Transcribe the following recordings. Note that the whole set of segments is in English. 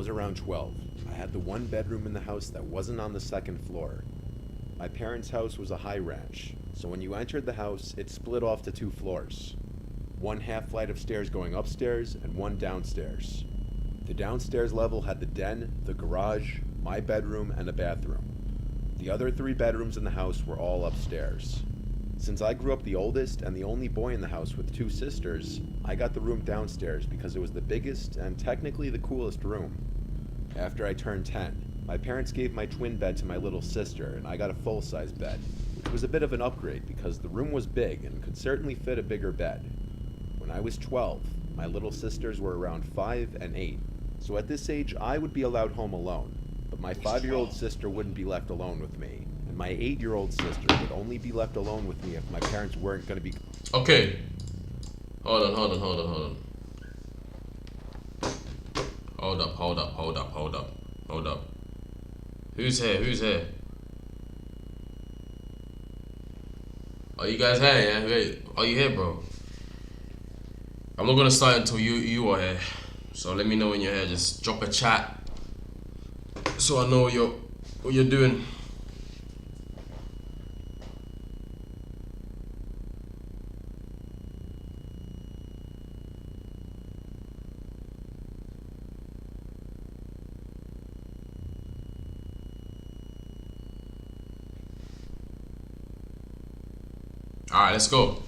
was around 12, I had the one bedroom in the house that wasn't on the second floor. My parents' house was a high ranch, so when you entered the house, it split off to two floors. One half flight of stairs going upstairs and one downstairs. The downstairs level had the den, the garage, my bedroom, and a bathroom. The other three bedrooms in the house were all upstairs. Since I grew up the oldest and the only boy in the house with two sisters, I got the room downstairs because it was the biggest and technically the coolest room. After I turned 10, my parents gave my twin bed to my little sister and I got a full-size bed, which was a bit of an upgrade because the room was big and could certainly fit a bigger bed. When I was 12, my little sisters were around 5 and 8, so at this age I would be allowed home alone, but my 5-year-old sister wouldn't be left alone with me, and my 8-year-old sister would only be left alone with me if my parents weren't going to be... Okay. Hold on. Hold up. Who's here? Are you guys here, yeah? Wait, are you here, bro? I'm not gonna start until you are here. So let me know when you're here. Just drop a chat so I know what you're doing. Alright, let's go.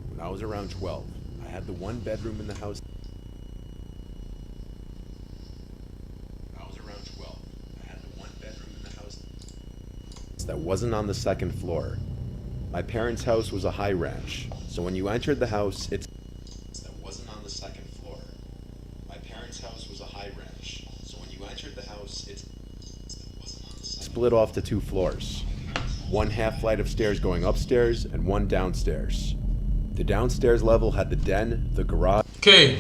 When I was around 12, I had the one bedroom in the house... that wasn't on the second floor. My parents' house was a high ranch, so when you entered the house, it split off to two floors. One half flight of stairs going upstairs and one downstairs. The downstairs level had the den, the garage... Okay.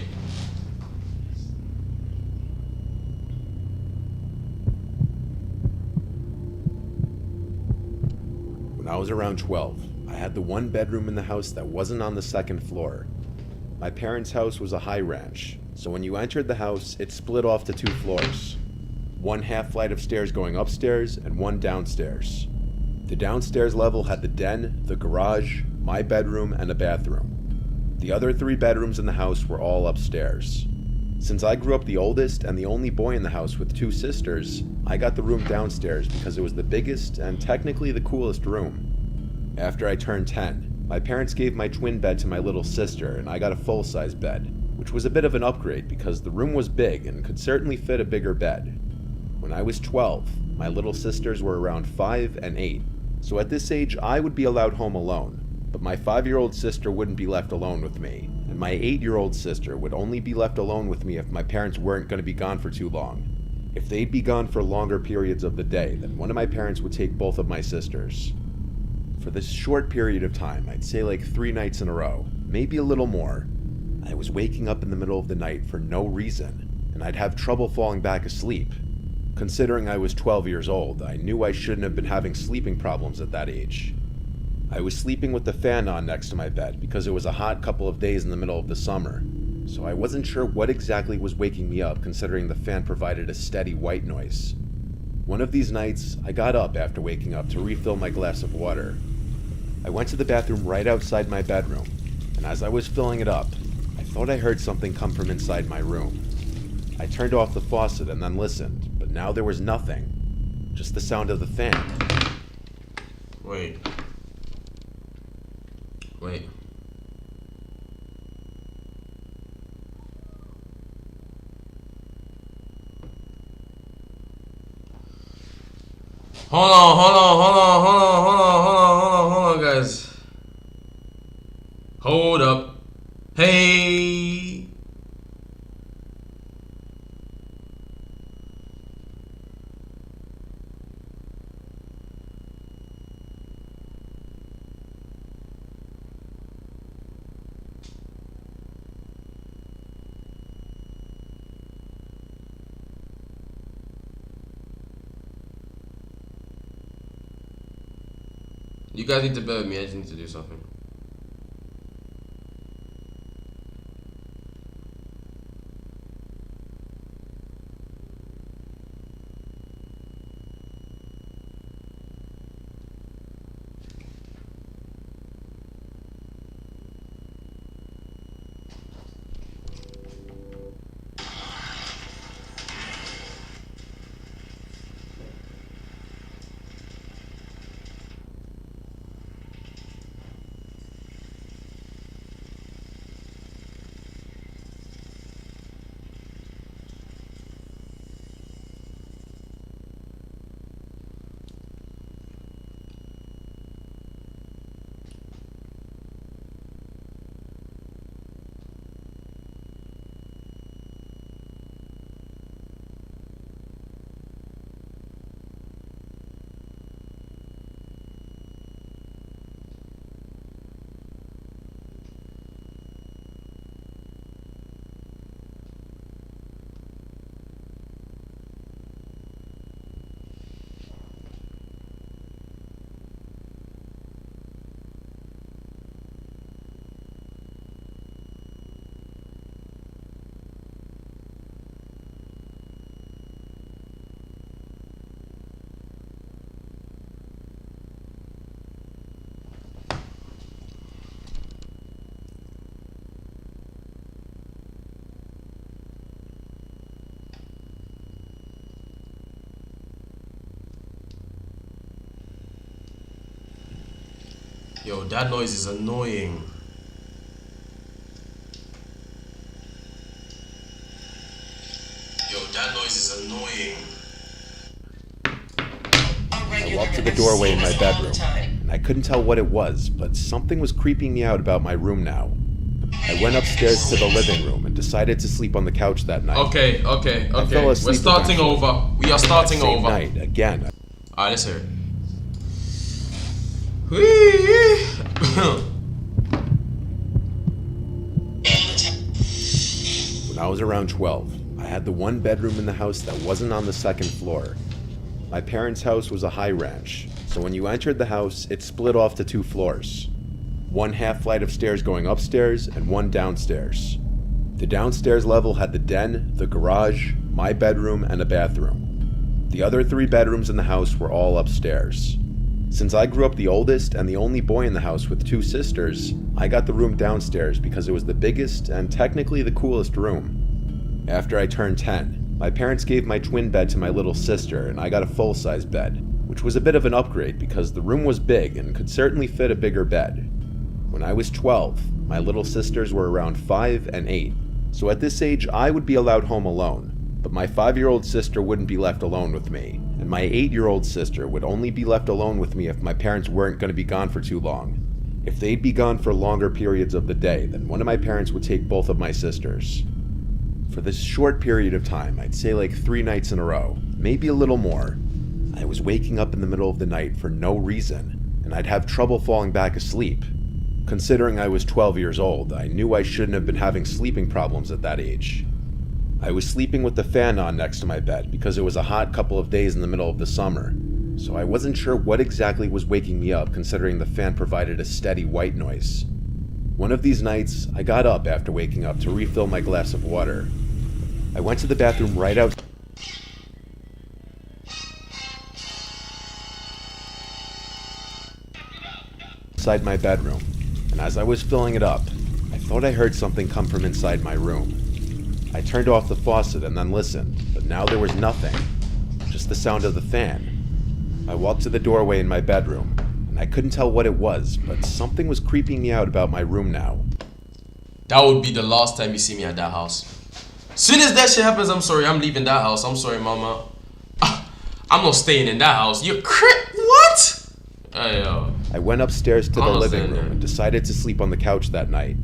When I was around 12, I had the one bedroom in the house that wasn't on the second floor. My parents' house was a high ranch, so when you entered the house, it split off to two floors. One half flight of stairs going upstairs and one downstairs. The downstairs level had the den, the garage, my bedroom, and a bathroom. The other three bedrooms in the house were all upstairs. Since I grew up the oldest and the only boy in the house with two sisters, I got the room downstairs because it was the biggest and technically the coolest room. After I turned 10, my parents gave my twin bed to my little sister and I got a full-size bed, which was a bit of an upgrade because the room was big and could certainly fit a bigger bed. When I was 12, my little sisters were around 5 and 8, so at this age I would be allowed home alone, but my 5-year-old sister wouldn't be left alone with me, and my 8-year-old sister would only be left alone with me if my parents weren't going to be gone for too long. If they'd be gone for longer periods of the day, then one of my parents would take both of my sisters. For this short period of time, I'd say like 3 nights in a row, maybe a little more, I was waking up in the middle of the night for no reason, and I'd have trouble falling back asleep. Considering I was 12 years old, I knew I shouldn't have been having sleeping problems at that age. I was sleeping with the fan on next to my bed because it was a hot couple of days in the middle of the summer, so I wasn't sure what exactly was waking me up considering the fan provided a steady white noise. One of these nights, I got up after waking up to refill my glass of water. I went to the bathroom right outside my bedroom, and as I was filling it up, I thought I heard something come from inside my room. I turned off the faucet and then listened, but now there was nothing. Just the sound of the fan. Wait. Hold on, guys. Hold up. Hey. You guys need to bear with me. I just need to do something. Yo, that noise is annoying. Yo, that noise is annoying. I walked to the doorway in my bedroom, and I couldn't tell what it was, but something was creeping me out about my room now. I went upstairs to the living room and decided to sleep on the couch that night. Okay. fell We're asleep starting eventually. over. We are starting Same over. night, again. Alright, let's hear it. Whee! When I was around 12, I had the one bedroom in the house that wasn't on the second floor. My parents' house was a high ranch, so when you entered the house, it split off to 2 floors. One half flight of stairs going upstairs and one downstairs. The downstairs level had the den, the garage, my bedroom, and a bathroom. The other 3 bedrooms in the house were all upstairs. Since I grew up the oldest and the only boy in the house with 2 sisters, I got the room downstairs because it was the biggest and technically the coolest room. After I turned 10, my parents gave my twin bed to my little sister and I got a full-size bed, which was a bit of an upgrade because the room was big and could certainly fit a bigger bed. When I was 12, my little sisters were around 5 and 8, so at this age I would be allowed home alone, but my 5-year-old sister wouldn't be left alone with me, and my 8-year-old sister would only be left alone with me if my parents weren't going to be gone for too long. If they'd be gone for longer periods of the day, then one of my parents would take both of my sisters. For this short period of time, I'd say like 3 nights in a row, maybe a little more, I was waking up in the middle of the night for no reason, and I'd have trouble falling back asleep. Considering I was 12 years old, I knew I shouldn't have been having sleeping problems at that age. I was sleeping with the fan on next to my bed because it was a hot couple of days in the middle of the summer, so I wasn't sure what exactly was waking me up considering the fan provided a steady white noise. One of these nights, I got up after waking up to refill my glass of water. I went to the bathroom right outside my bedroom, and as I was filling it up, I thought I heard something come from inside my room. I turned off the faucet and then listened, but now there was nothing, just the sound of the fan. I walked to the doorway in my bedroom, and I couldn't tell what it was, but something was creeping me out about my room now. That would be the last time you see me at that house. Soon as that shit happens, I'm sorry, I'm leaving that house. I'm sorry, mama. I'm not staying in that house. You're what? Hey, yo. I went upstairs to the living Understand room that. and decided to sleep on the couch that night.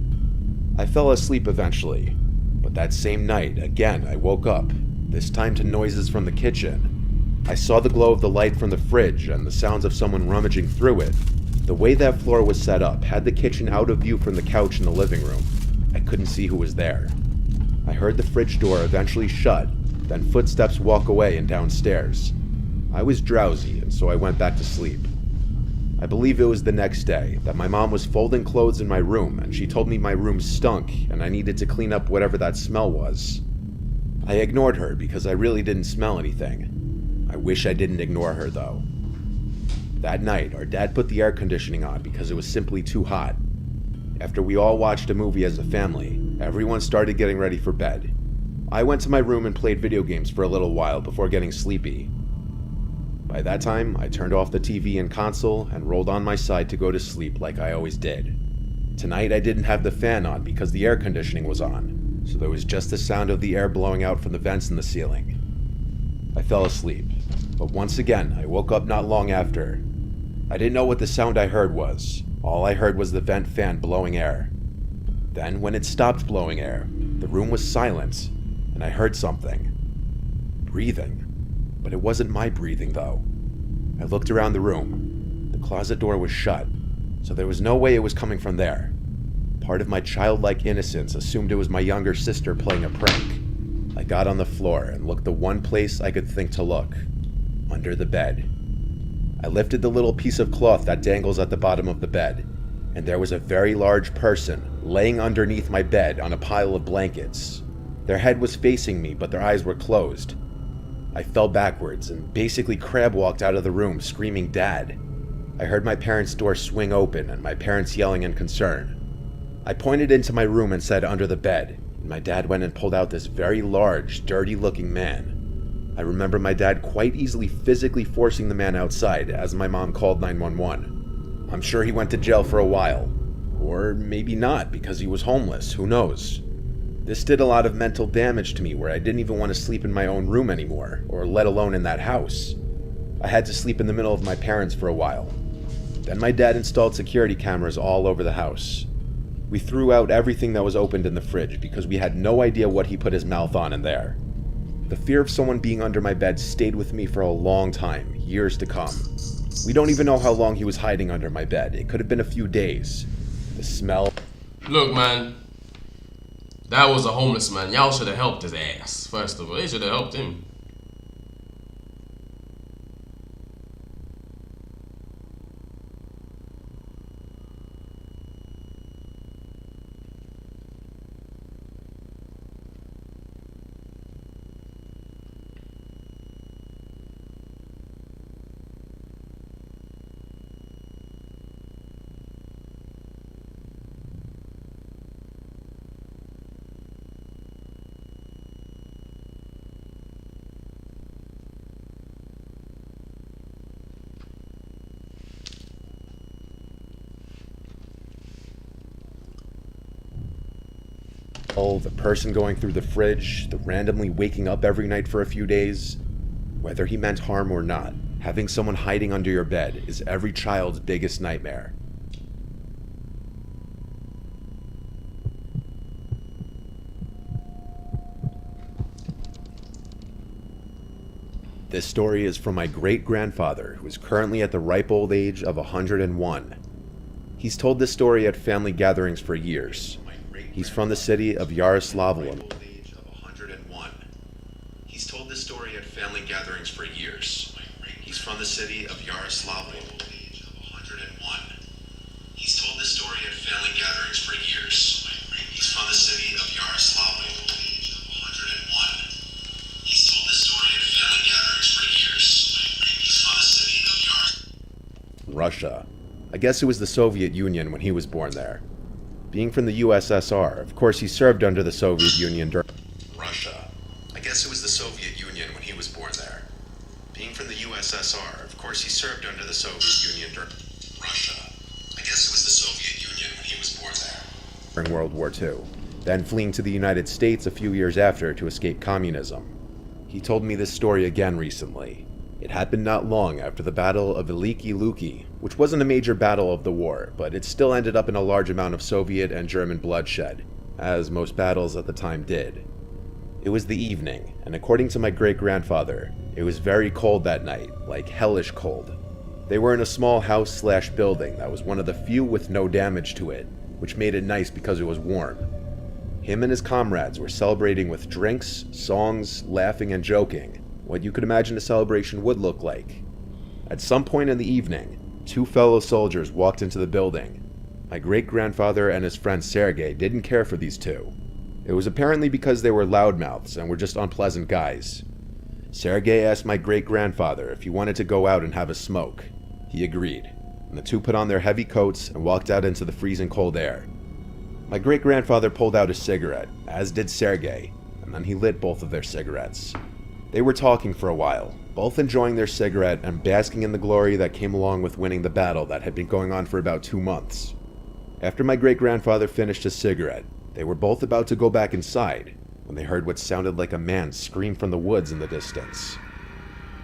I fell asleep eventually, but that same night, again, I woke up, this time to noises from the kitchen. I saw the glow of the light from the fridge and the sounds of someone rummaging through it. The way that floor was set up had the kitchen out of view from the couch in the living room. I couldn't see who was there. I heard the fridge door eventually shut, then footsteps walk away and downstairs. I was drowsy, and so I went back to sleep. I believe it was the next day that my mom was folding clothes in my room and she told me my room stunk and I needed to clean up whatever that smell was. I ignored her because I really didn't smell anything. I wish I didn't ignore her though. That night, our dad put the air conditioning on because it was simply too hot. After we all watched a movie as a family, everyone started getting ready for bed. I went to my room and played video games for a little while before getting sleepy. By that time, I turned off the TV and console and rolled on my side to go to sleep like I always did. Tonight I didn't have the fan on because the air conditioning was on, so there was just the sound of the air blowing out from the vents in the ceiling. I fell asleep, but once again I woke up not long after. I didn't know what the sound I heard was. All I heard was the vent fan blowing air. Then, when it stopped blowing air, the room was silent, and I heard something. Breathing. But it wasn't my breathing, though. I looked around the room. The closet door was shut, so there was no way it was coming from there. Part of my childlike innocence assumed it was my younger sister playing a prank. I got on the floor and looked the one place I could think to look. Under the bed. I lifted the little piece of cloth that dangles at the bottom of the bed, and there was a very large person laying underneath my bed on a pile of blankets. Their head was facing me, but their eyes were closed. I fell backwards and basically crab walked out of the room screaming, "Dad!" I heard my parents' door swing open and my parents yelling in concern. I pointed into my room and said, "Under the bed," and my dad went and pulled out this very large, dirty-looking man. I remember my dad quite easily physically forcing the man outside as my mom called 911. I'm sure he went to jail for a while. Or maybe not, because he was homeless, who knows. This did a lot of mental damage to me where I didn't even want to sleep in my own room anymore, or let alone in that house. I had to sleep in the middle of my parents for a while. Then my dad installed security cameras all over the house. We threw out everything that was opened in the fridge because we had no idea what he put his mouth on in there. The fear of someone being under my bed stayed with me for a long time, years to come. We don't even know how long he was hiding under my bed. It could have been a few days. The smell... Look, man. That was a homeless man. Y'all should have helped his ass. First of all, they should have helped him. The person going through the fridge, the randomly waking up every night for a few days. Whether he meant harm or not, having someone hiding under your bed is every child's biggest nightmare. This story is from my great-grandfather, who is currently at the ripe old age of 101. He's told this story at family gatherings for years. He's from the city of Yaroslavl. He's told this story at family gatherings for years. He's from the city of Yaroslavl. He's told this story at family gatherings for years. He's from the city of Yaroslavl. He's told this story at family gatherings for years. He's from the city of Yaroslavl. Russia. I guess it was the Soviet Union when he was born there. Being from the USSR, of course he served under the Soviet Union during... Russia. I guess it was the Soviet Union when he was born there. Being from the USSR, of course he served under the Soviet Union during... Russia. I guess it was the Soviet Union when he was born there. During World War II, then fleeing to the United States a few years after to escape communism. He told me this story again recently. It happened not long after the Battle of Veliki Luki, which wasn't a major battle of the war, but it still ended up in a large amount of Soviet and German bloodshed, as most battles at the time did. It was the evening, and according to my great-grandfather, it was very cold that night, like hellish cold. They were in a small house/building that was one of the few with no damage to it, which made it nice because it was warm. Him and his comrades were celebrating with drinks, songs, laughing, and joking, what you could imagine a celebration would look like. At some point in the evening, Two fellow soldiers walked into the building. My great-grandfather and his friend Sergei didn't care for these two. It was apparently because they were loudmouths and were just unpleasant guys. Sergei asked my great-grandfather if he wanted to go out and have a smoke. He agreed, and the two put on their heavy coats and walked out into the freezing cold air. My great-grandfather pulled out a cigarette, as did Sergei, and then he lit both of their cigarettes. They were talking for a while, both enjoying their cigarette and basking in the glory that came along with winning the battle that had been going on for about 2 months. After my great-grandfather finished his cigarette, they were both about to go back inside when they heard what sounded like a man scream from the woods in the distance.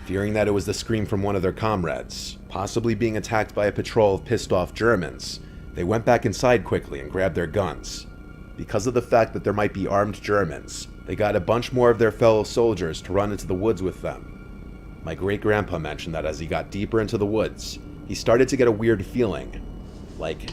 Fearing that it was the scream from one of their comrades, possibly being attacked by a patrol of pissed-off Germans, they went back inside quickly and grabbed their guns. Because of the fact that there might be armed Germans, they got a bunch more of their fellow soldiers to run into the woods with them. My great-grandpa mentioned that as he got deeper into the woods, he started to get a weird feeling, like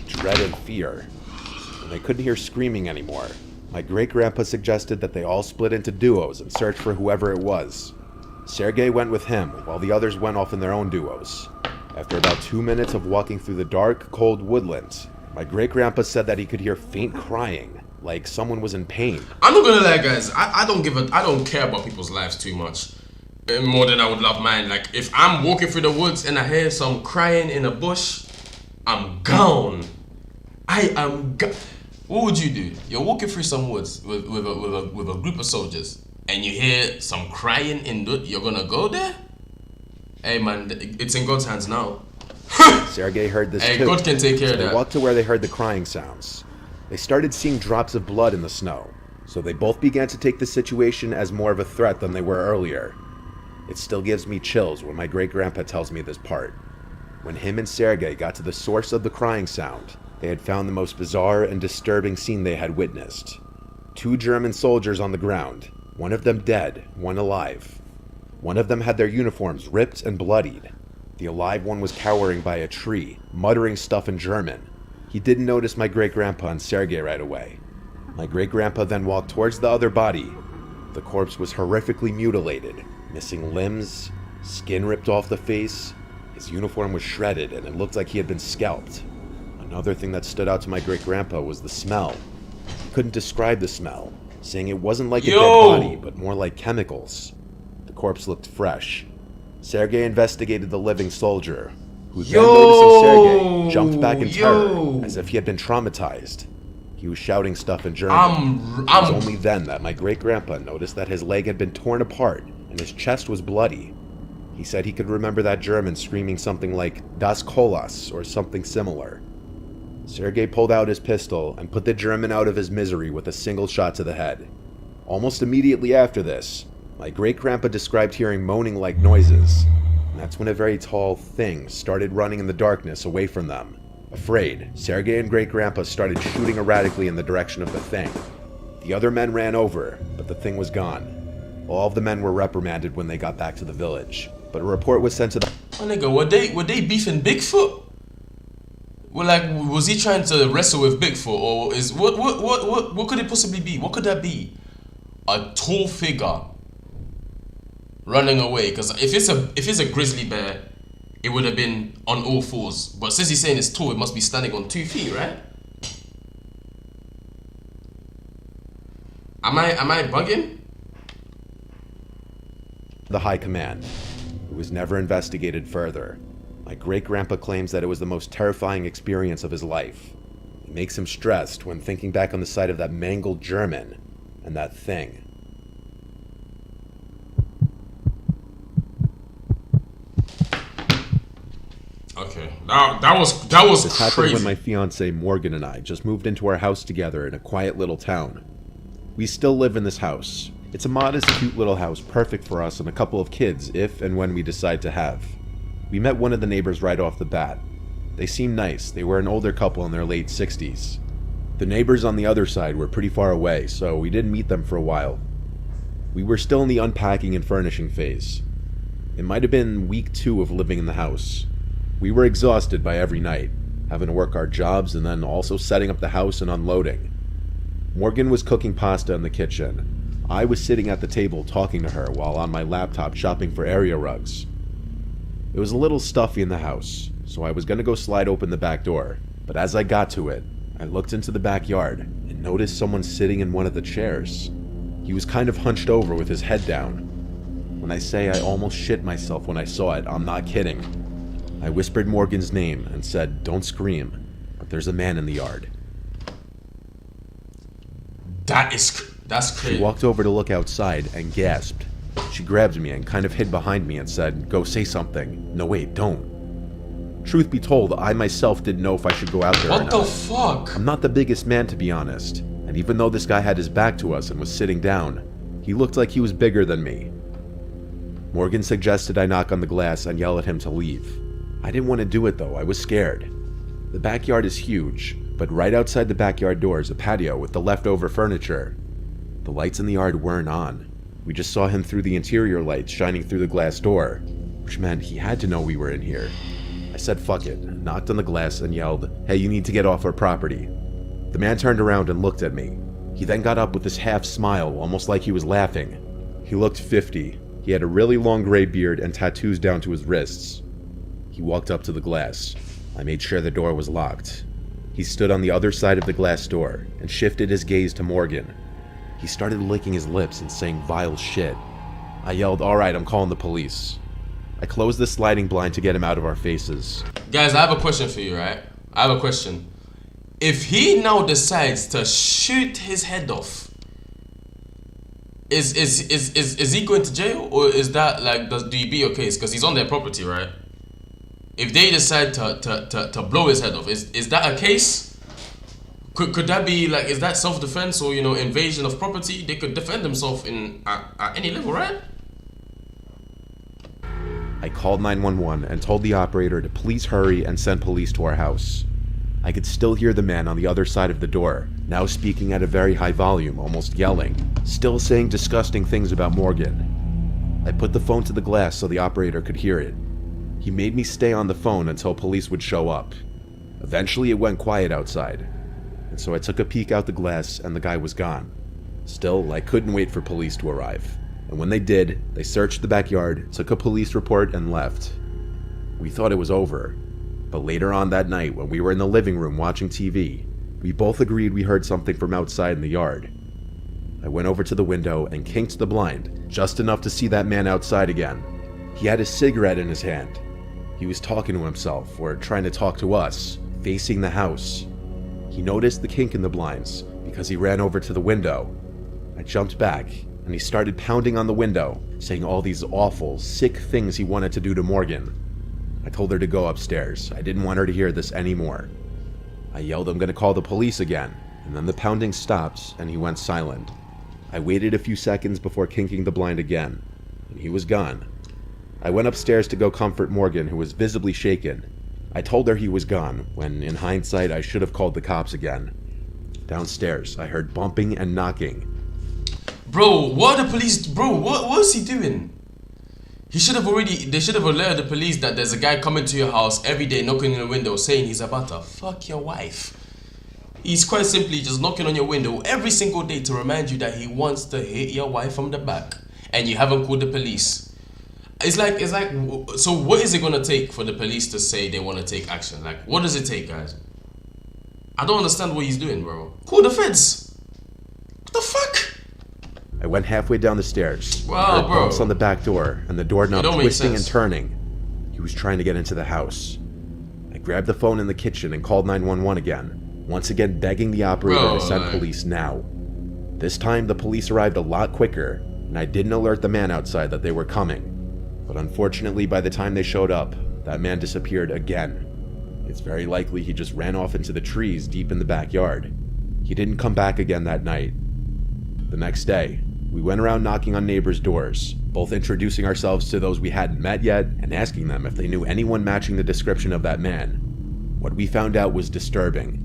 dread and fear. When they couldn't hear screaming anymore, my great-grandpa suggested that they all split into duos and search for whoever it was. Sergei went with him, while the others went off in their own duos. After about 2 minutes of walking through the dark, cold woodlands, my great-grandpa said that he could hear faint crying, like someone was in pain. I'm not gonna lie, guys. I don't care about people's lives too much. More than I would love mine. Like, if I'm walking through the woods and I hear some crying in a bush, I'm gone. I am gone. What would you do? You're walking through some woods with a group of soldiers, and you hear some crying in the. You're gonna go there? Hey man, it's in God's hands now. Sergei heard this Hey, too. God can take care of They that. walked to where they heard the crying sounds. They started seeing drops of blood in the snow, so they both began to take the situation as more of a threat than they were earlier. It still gives me chills when my great-grandpa tells me this part. When him and Sergei got to the source of the crying sound, they had found the most bizarre and disturbing scene they had witnessed. 2 German soldiers on the ground, one of them dead, one alive. One of them had their uniforms ripped and bloodied. The alive one was cowering by a tree, muttering stuff in German. He didn't notice my great-grandpa and Sergei right away. My great-grandpa then walked towards the other body. The corpse was horrifically mutilated, missing limbs, skin ripped off the face. His uniform was shredded and it looked like he had been scalped. Another thing that stood out to my great-grandpa was the smell. He couldn't describe the smell, saying it wasn't like a dead body, but more like chemicals. The corpse looked fresh. Sergei investigated the living soldier, who then noticing Sergei, jumped back in terror, as if he had been traumatized. He was shouting stuff in German. It was only then that my great-grandpa noticed that his leg had been torn apart and his chest was bloody. He said he could remember that German screaming something like "Das Kolas" or something similar. Sergei pulled out his pistol and put the German out of his misery with a single shot to the head. Almost immediately after this, my great-grandpa described hearing moaning-like noises, and that's when a very tall thing started running in the darkness away from them. Afraid, Sergei and great-grandpa started shooting erratically in the direction of the thing. The other men ran over, but the thing was gone. All of the men were reprimanded when they got back to the village, but a report was sent to the... Oh nigga, were they beefing Bigfoot? Well, like, was he trying to wrestle with Bigfoot, or is what could it possibly be? What could that be? A tall figure running away. Because if it's a grizzly bear, it would have been on all fours. But since he's saying it's tall, it must be standing on 2 feet, right? Am I bugging? The High Command. It was never investigated further. My great-grandpa claims that it was the most terrifying experience of his life. It makes him stressed when thinking back on the sight of that mangled German and that thing. Okay, that was This happened crazy. when my fiancée Morgan and I just moved into our house together in a quiet little town. We still live in this house. It's a modest, cute little house, perfect for us and a couple of kids if and when we decide to have. We met one of the neighbors right off the bat. They seemed nice. They were an older couple in their late 60s. The neighbors on the other side were pretty far away, so we didn't meet them for a while. We were still in the unpacking and furnishing phase. It might have been week 2 of living in the house. We were exhausted by every night, having to work our jobs and then also setting up the house and unloading. Morgan was cooking pasta in the kitchen. I was sitting at the table talking to her while on my laptop shopping for area rugs. It was a little stuffy in the house, so I was going to go slide open the back door, but as I got to it, I looked into the backyard and noticed someone sitting in one of the chairs. He was kind of hunched over with his head down. When I say I almost shit myself when I saw it, I'm not kidding. I whispered Morgan's name and said, "Don't scream, but there's a man in the yard." That's crazy. She walked over to look outside and gasped. She grabbed me and kind of hid behind me and said, "Go say something." No, wait, don't. Truth be told, I myself didn't know if I should go out there or What not. the fuck? I'm not the biggest man, to be honest, and even though this guy had his back to us and was sitting down, he looked like he was bigger than me. Morgan suggested I knock on the glass and yell at him to leave. I didn't want to do it though, I was scared. The backyard is huge, but right outside the backyard door is a patio with the leftover furniture. The lights in the yard weren't on. We just saw him through the interior lights shining through the glass door, which meant he had to know we were in here. I said fuck it, knocked on the glass and yelled, "Hey, you need to get off our property." The man turned around and looked at me. He then got up with this half smile, almost like he was laughing. He looked 50. He had a really long gray beard and tattoos down to his wrists. He walked up to the glass. I made sure the door was locked. He stood on the other side of the glass door and shifted his gaze to Morgan. He started licking his lips and saying vile shit. I yelled, "All right, I'm calling the police." I closed the sliding blind to get him out of our faces. Guys, I have a question for you, right? I have a question. If he now decides to shoot his head off, is he going to jail, or is that like do you beat your case because he's on their property, right? If they decide to blow his head off, is that a case? Could that be like, is that self-defense or invasion of property? They could defend themselves at any level, right? I called 911 and told the operator to please hurry and send police to our house. I could still hear the man on the other side of the door, now speaking at a very high volume, almost yelling, still saying disgusting things about Morgan. I put the phone to the glass so the operator could hear it. He made me stay on the phone until police would show up. Eventually it went quiet outside, and so I took a peek out the glass and the guy was gone. Still, I couldn't wait for police to arrive. And when they did, they searched the backyard, took a police report, and left. We thought it was over. But later on that night, when we were in the living room watching TV, we both agreed we heard something from outside in the yard. I went over to the window and kinked the blind, just enough to see that man outside again. He had a cigarette in his hand. He was talking to himself, or trying to talk to us, facing the house. He noticed the kink in the blinds, because he ran over to the window. I jumped back, and he started pounding on the window, saying all these awful, sick things he wanted to do to Morgan. I told her to go upstairs. I didn't want her to hear this anymore. I yelled, "I'm gonna call the police again," and then the pounding stopped, and he went silent. I waited a few seconds before kinking the blind again, and he was gone. I went upstairs to go comfort Morgan, who was visibly shaken. I told her he was gone, when in hindsight I should have called the cops again. Downstairs, I heard bumping and knocking. Bro, what are the police? Bro, what was he doing? They should have alerted the police that there's a guy coming to your house every day, knocking on the window, saying he's about to fuck your wife. He's quite simply just knocking on your window every single day to remind you that he wants to hit your wife from the back, and you haven't called the police. It's like, so what is it gonna take for the police to say they want to take action? Like, what does it take, guys? I don't understand what he's doing, bro. Call the feds. What the fuck? I went halfway down the stairs. Wow, I heard bro. bumps on the back door, and the doorknob It don't make twisting and sense. turning. He was trying to get into the house. I grabbed the phone in the kitchen and called 911 again, once again begging the operator to send police now. This time, the police arrived a lot quicker, and I didn't alert the man outside that they were coming. But unfortunately, by the time they showed up, that man disappeared again. It's very likely he just ran off into the trees deep in the backyard. He didn't come back again that night. The next day, we went around knocking on neighbors' doors, both introducing ourselves to those we hadn't met yet and asking them if they knew anyone matching the description of that man. What we found out was disturbing.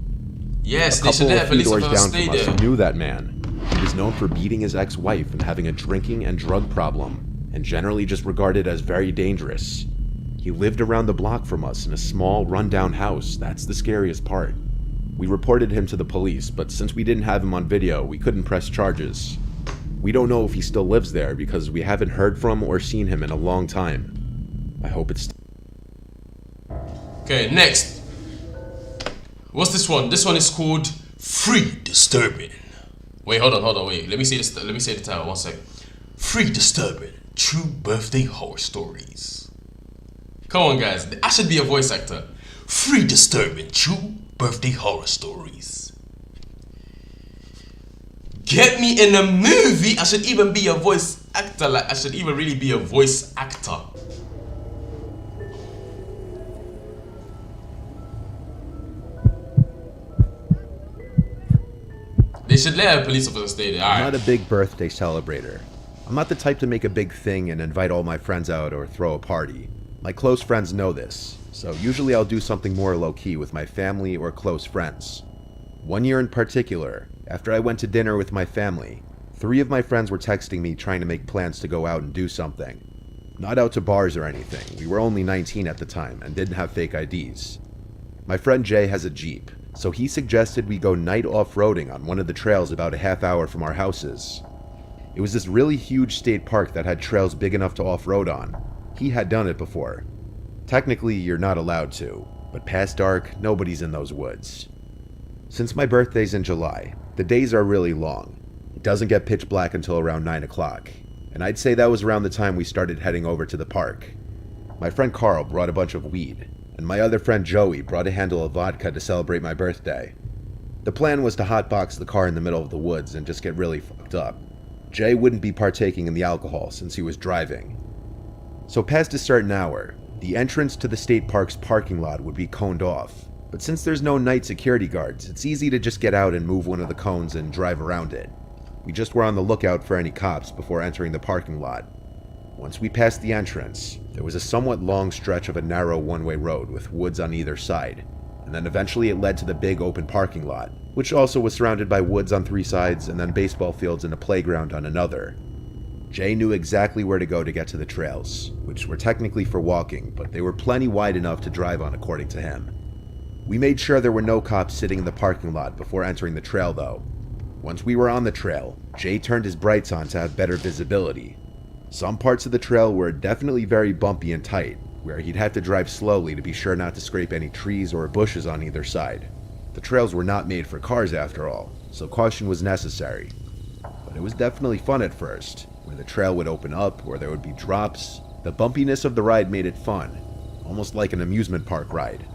Yes, a couple of few doors down stay from us there. knew that man. He was known for beating his ex-wife and having a drinking and drug problem, and generally just regarded as very dangerous. He lived around the block from us in a small, rundown house. That's the scariest part. We reported him to the police, but since we didn't have him on video, we couldn't press charges. We don't know if he still lives there because we haven't heard from or seen him in a long time. I hope it's... Okay, next. What's this one? This one is called Free Disturbing. Wait, hold on, wait. Let me say this. Let me say the title. 1 sec. Free Disturbing: True Birthday Horror Stories. Come on, guys. I should be a voice actor. Free Disturbing: True Birthday Horror Stories. Get me in a movie. I should even be a voice actor. Like I should even really be a voice actor. They should let a police officer stay there. I'm not a big birthday celebrator. I'm not the type to make a big thing and invite all my friends out or throw a party. My close friends know this, so usually I'll do something more low-key with my family or close friends. One year in particular, after I went to dinner with my family, 3 of my friends were texting me trying to make plans to go out and do something. Not out to bars or anything, we were only 19 at the time and didn't have fake IDs. My friend Jay has a Jeep, so he suggested we go night off-roading on one of the trails about a half hour from our houses. It was this really huge state park that had trails big enough to off-road on. He had done it before. Technically, you're not allowed to, but past dark, nobody's in those woods. Since my birthday's in July, the days are really long. It doesn't get pitch black until around 9 o'clock, and I'd say that was around the time we started heading over to the park. My friend Carl brought a bunch of weed, and my other friend Joey brought a handle of vodka to celebrate my birthday. The plan was to hotbox the car in the middle of the woods and just get really fucked up. Jay wouldn't be partaking in the alcohol since he was driving. So past a certain hour, the entrance to the state park's parking lot would be coned off. But since there's no night security guards, it's easy to just get out and move one of the cones and drive around it. We just were on the lookout for any cops before entering the parking lot. Once we passed the entrance, there was a somewhat long stretch of a narrow one-way road with woods on either side, and then eventually it led to the big open parking lot, which also was surrounded by woods on 3 sides and then baseball fields and a playground on another. Jay knew exactly where to go to get to the trails, which were technically for walking, but they were plenty wide enough to drive on according to him. We made sure there were no cops sitting in the parking lot before entering the trail though. Once we were on the trail, Jay turned his brights on to have better visibility. Some parts of the trail were definitely very bumpy and tight, where he'd have to drive slowly to be sure not to scrape any trees or bushes on either side. The trails were not made for cars after all, so caution was necessary. But it was definitely fun at first, where the trail would open up, where there would be drops. The bumpiness of the ride made it fun, almost like an amusement park ride.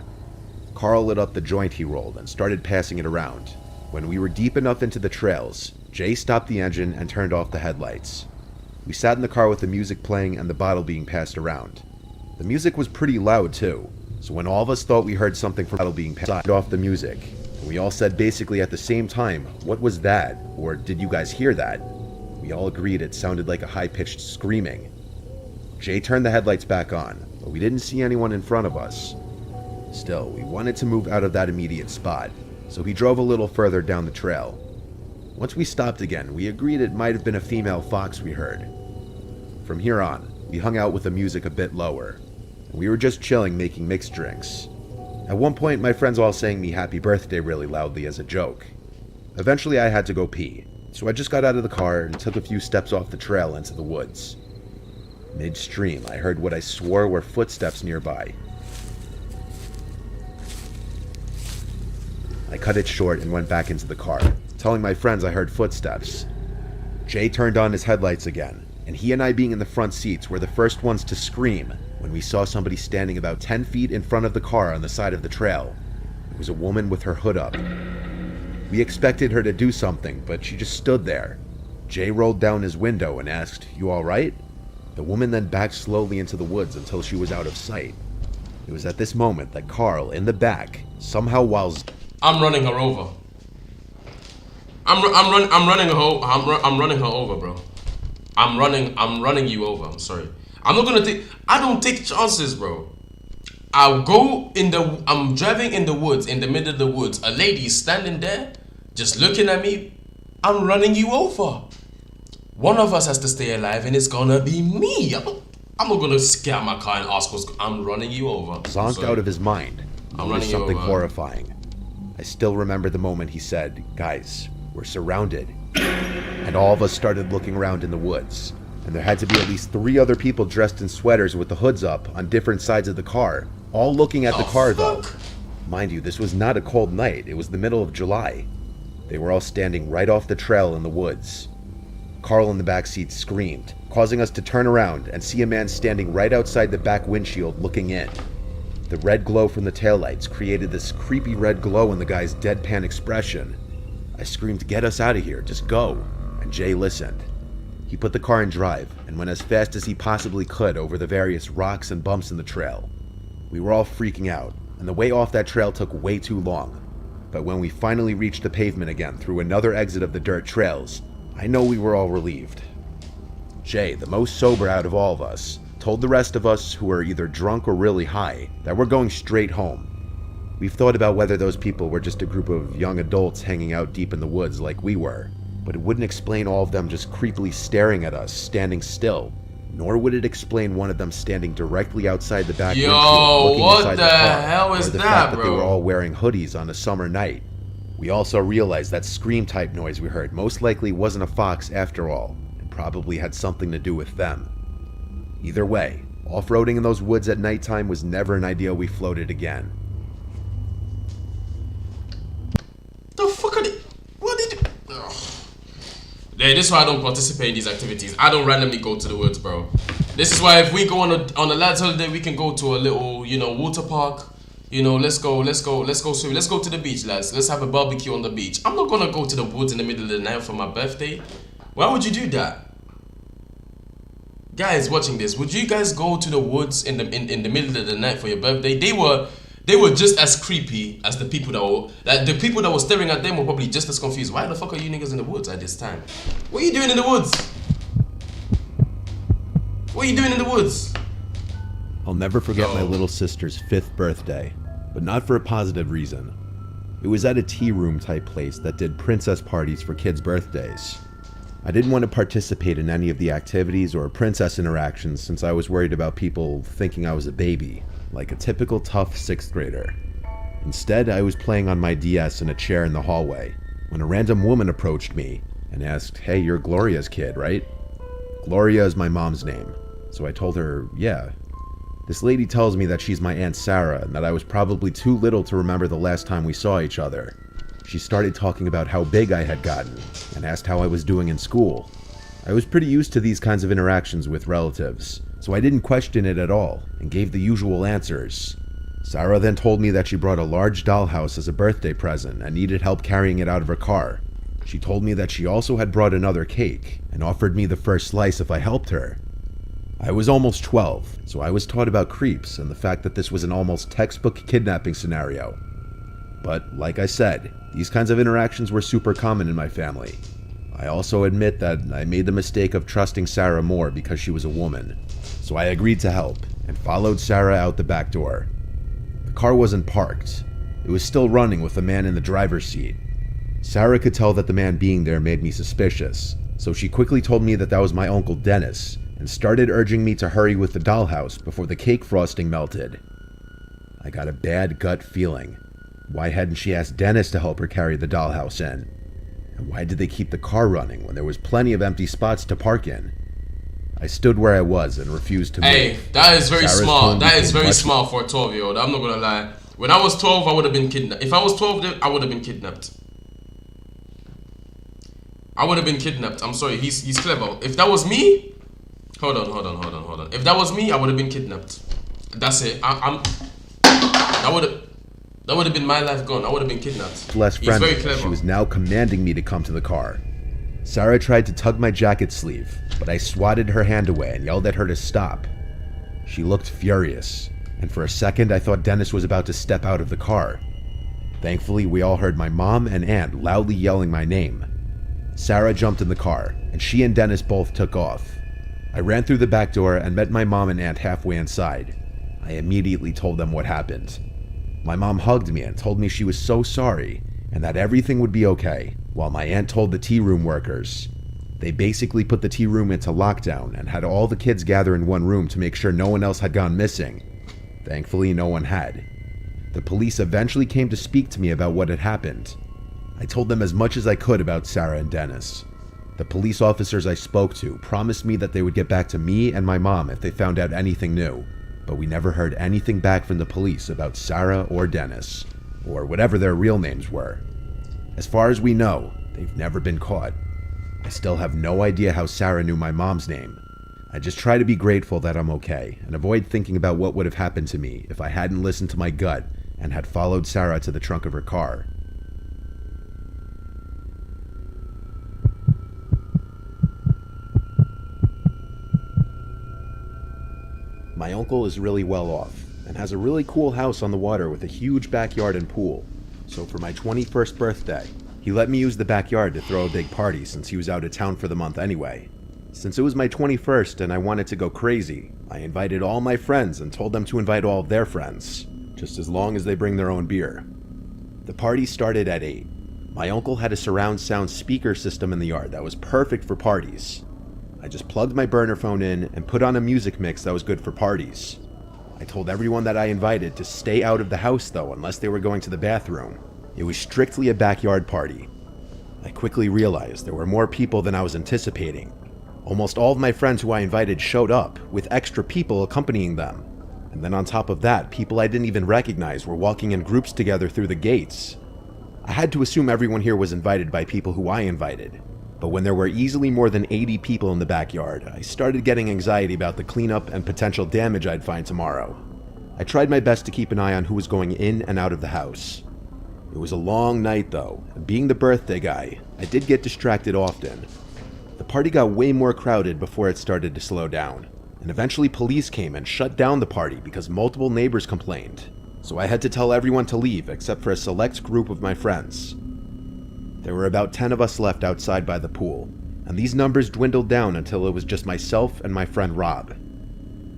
Carl lit up the joint he rolled and started passing it around. When we were deep enough into the trails, Jay stopped the engine and turned off the headlights. We sat in the car with the music playing and the bottle being passed around. The music was pretty loud too, so when all of us thought we heard something from the bottle being passed off the music, we all said basically at the same time, "What was that?" or "Did you guys hear that?" We all agreed it sounded like a high-pitched screaming. Jay turned the headlights back on, but we didn't see anyone in front of us. Still, we wanted to move out of that immediate spot, so he drove a little further down the trail. Once we stopped again, we agreed it might have been a female fox we heard. From here on, we hung out with the music a bit lower. We were just chilling making mixed drinks. At one point, my friends all sang me happy birthday really loudly as a joke. Eventually I had to go pee, so I just got out of the car and took a few steps off the trail into the woods. Midstream, I heard what I swore were footsteps nearby. I cut it short and went back into the car, telling my friends I heard footsteps. Jay turned on his headlights again, and he and I being in the front seats were the first ones to scream when we saw somebody standing about 10 feet in front of the car on the side of the trail. It was a woman with her hood up. We expected her to do something, but she just stood there. Jay rolled down his window and asked, "You all right?" The woman then backed slowly into the woods until she was out of sight. It was at this moment that Carl, in the back, somehow while... I'm running her over. I'm running her over, bro. I'm running you over. I'm sorry. I don't take chances, bro. I'm driving in the woods, in the middle of the woods. A lady is standing there, just looking at me. I'm running you over. One of us has to stay alive, and it's gonna be me. I'm not gonna get out my car and ask what's. I'm running you over. Zonked out of his mind. I'm It was running you something over. horrifying. I still remember the moment he said, "Guys, we're surrounded." And all of us started looking around in the woods. And there had to be at least 3 other people dressed in sweaters with the hoods up on different sides of the car, all looking at the car though. Mind you, this was not a cold night. It was the middle of July. They were all standing right off the trail in the woods. Carl in the back seat screamed, causing us to turn around and see a man standing right outside the back windshield looking in. The red glow from the taillights created this creepy red glow in the guy's deadpan expression. I screamed, "Get us out of here, just go." And Jay listened. He put the car in drive and went as fast as he possibly could over the various rocks and bumps in the trail. We were all freaking out, and the way off that trail took way too long. But when we finally reached the pavement again through another exit of the dirt trails, I know we were all relieved. Jay, the most sober out of all of us, told the rest of us who were either drunk or really high that we're going straight home. We've thought about whether those people were just a group of young adults hanging out deep in the woods like we were, but it wouldn't explain all of them just creepily staring at us, standing still. Nor would it explain one of them standing directly outside the back windshield looking what inside the the car, hell is or the that, fact that they bro? were all wearing hoodies on a summer night. We also realized that scream-type noise we heard most likely wasn't a fox after all, and probably had something to do with them. Either way, off-roading in those woods at nighttime was never an idea we floated again. The fuck are they? What did you? Ugh. Yeah, this is why I don't participate in these activities. I don't randomly go to the woods, bro. This is why if we go on a lad's holiday, we can go to a little, water park. Let's go swim. Let's go to the beach, lads. Let's have a barbecue on the beach. I'm not gonna go to the woods in the middle of the night for my birthday. Why would you do that? Guys watching this, would you guys go to the woods in the middle of the night for your birthday? They were just as creepy as the people that were staring at them were probably just as confused. Why the fuck are you niggas in the woods at this time? What are you doing in the woods? What are you doing in the woods? I'll never forget my little sister's 5th birthday, but not for a positive reason. It was at a tea room type place that did princess parties for kids' birthdays. I didn't want to participate in any of the activities or princess interactions since I was worried about people thinking I was a baby, like a typical tough 6th grader. Instead, I was playing on my DS in a chair in the hallway when a random woman approached me and asked, "Hey, you're Gloria's kid, right?" Gloria is my mom's name, so I told her, "Yeah." This lady tells me that she's my Aunt Sarah and that I was probably too little to remember the last time we saw each other. She started talking about how big I had gotten and asked how I was doing in school. I was pretty used to these kinds of interactions with relatives, so I didn't question it at all and gave the usual answers. Sarah then told me that she brought a large dollhouse as a birthday present and needed help carrying it out of her car. She told me that she also had brought another cake and offered me the first slice if I helped her. I was almost 12, so I was taught about creeps and the fact that this was an almost textbook kidnapping scenario. But like I said, these kinds of interactions were super common in my family. I also admit that I made the mistake of trusting Sarah more because she was a woman, so I agreed to help and followed Sarah out the back door. The car wasn't parked. It was still running with a man in the driver's seat. Sarah could tell that the man being there made me suspicious, so she quickly told me that was my Uncle Dennis and started urging me to hurry with the dollhouse before the cake frosting melted. I got a bad gut feeling. Why hadn't she asked Dennis to help her carry the dollhouse in? And why did they keep the car running when there was plenty of empty spots to park in? I stood where I was and refused to move. Hey, that is very Sarah's smart. tone That is became very much smart for a 12-year-old. I'm not gonna lie. When I was 12, I would have been kidnapped. If I was 12, I would have been kidnapped. I would have been kidnapped. I'm sorry. He's clever. If that was me, hold on. If that was me, I would have been kidnapped. That's it. That would have been my life gone. I would have been kidnapped. Less He's very friendly. clever. She was now commanding me to come to the car. Sarah tried to tug my jacket sleeve, but I swatted her hand away and yelled at her to stop. She looked furious, and for a second I thought Dennis was about to step out of the car. Thankfully, we all heard my mom and aunt loudly yelling my name. Sarah jumped in the car, and she and Dennis both took off. I ran through the back door and met my mom and aunt halfway inside. I immediately told them what happened. My mom hugged me and told me she was so sorry and that everything would be okay, while my aunt told the tea room workers. They basically put the tea room into lockdown and had all the kids gather in one room to make sure no one else had gone missing. Thankfully, no one had. The police eventually came to speak to me about what had happened. I told them as much as I could about Sarah and Dennis. The police officers I spoke to promised me that they would get back to me and my mom if they found out anything new, but we never heard anything back from the police about Sarah or Dennis, or whatever their real names were. As far as we know, they've never been caught. I still have no idea how Sarah knew my mom's name. I just try to be grateful that I'm okay and avoid thinking about what would have happened to me if I hadn't listened to my gut and had followed Sarah to the trunk of her car. My uncle is really well off and has a really cool house on the water with a huge backyard and pool. So for my 21st birthday, he let me use the backyard to throw a big party since he was out of town for the month anyway. Since it was my 21st and I wanted to go crazy, I invited all my friends and told them to invite all of their friends, just as long as they bring their own beer. The party started at 8. My uncle had a surround sound speaker system in the yard that was perfect for parties. I just plugged my burner phone in and put on a music mix that was good for parties. I told everyone that I invited to stay out of the house though unless they were going to the bathroom. It was strictly a backyard party. I quickly realized there were more people than I was anticipating. Almost all of my friends who I invited showed up, with extra people accompanying them. And then on top of that, people I didn't even recognize were walking in groups together through the gates. I had to assume everyone here was invited by people who I invited. But when there were easily more than 80 people in the backyard, I started getting anxiety about the cleanup and potential damage I'd find tomorrow. I tried my best to keep an eye on who was going in and out of the house. It was a long night though, and being the birthday guy, I did get distracted often. The party got way more crowded before it started to slow down, and eventually police came and shut down the party because multiple neighbors complained. So I had to tell everyone to leave except for a select group of my friends. There were about 10 of us left outside by the pool, and these numbers dwindled down until it was just myself and my friend Rob.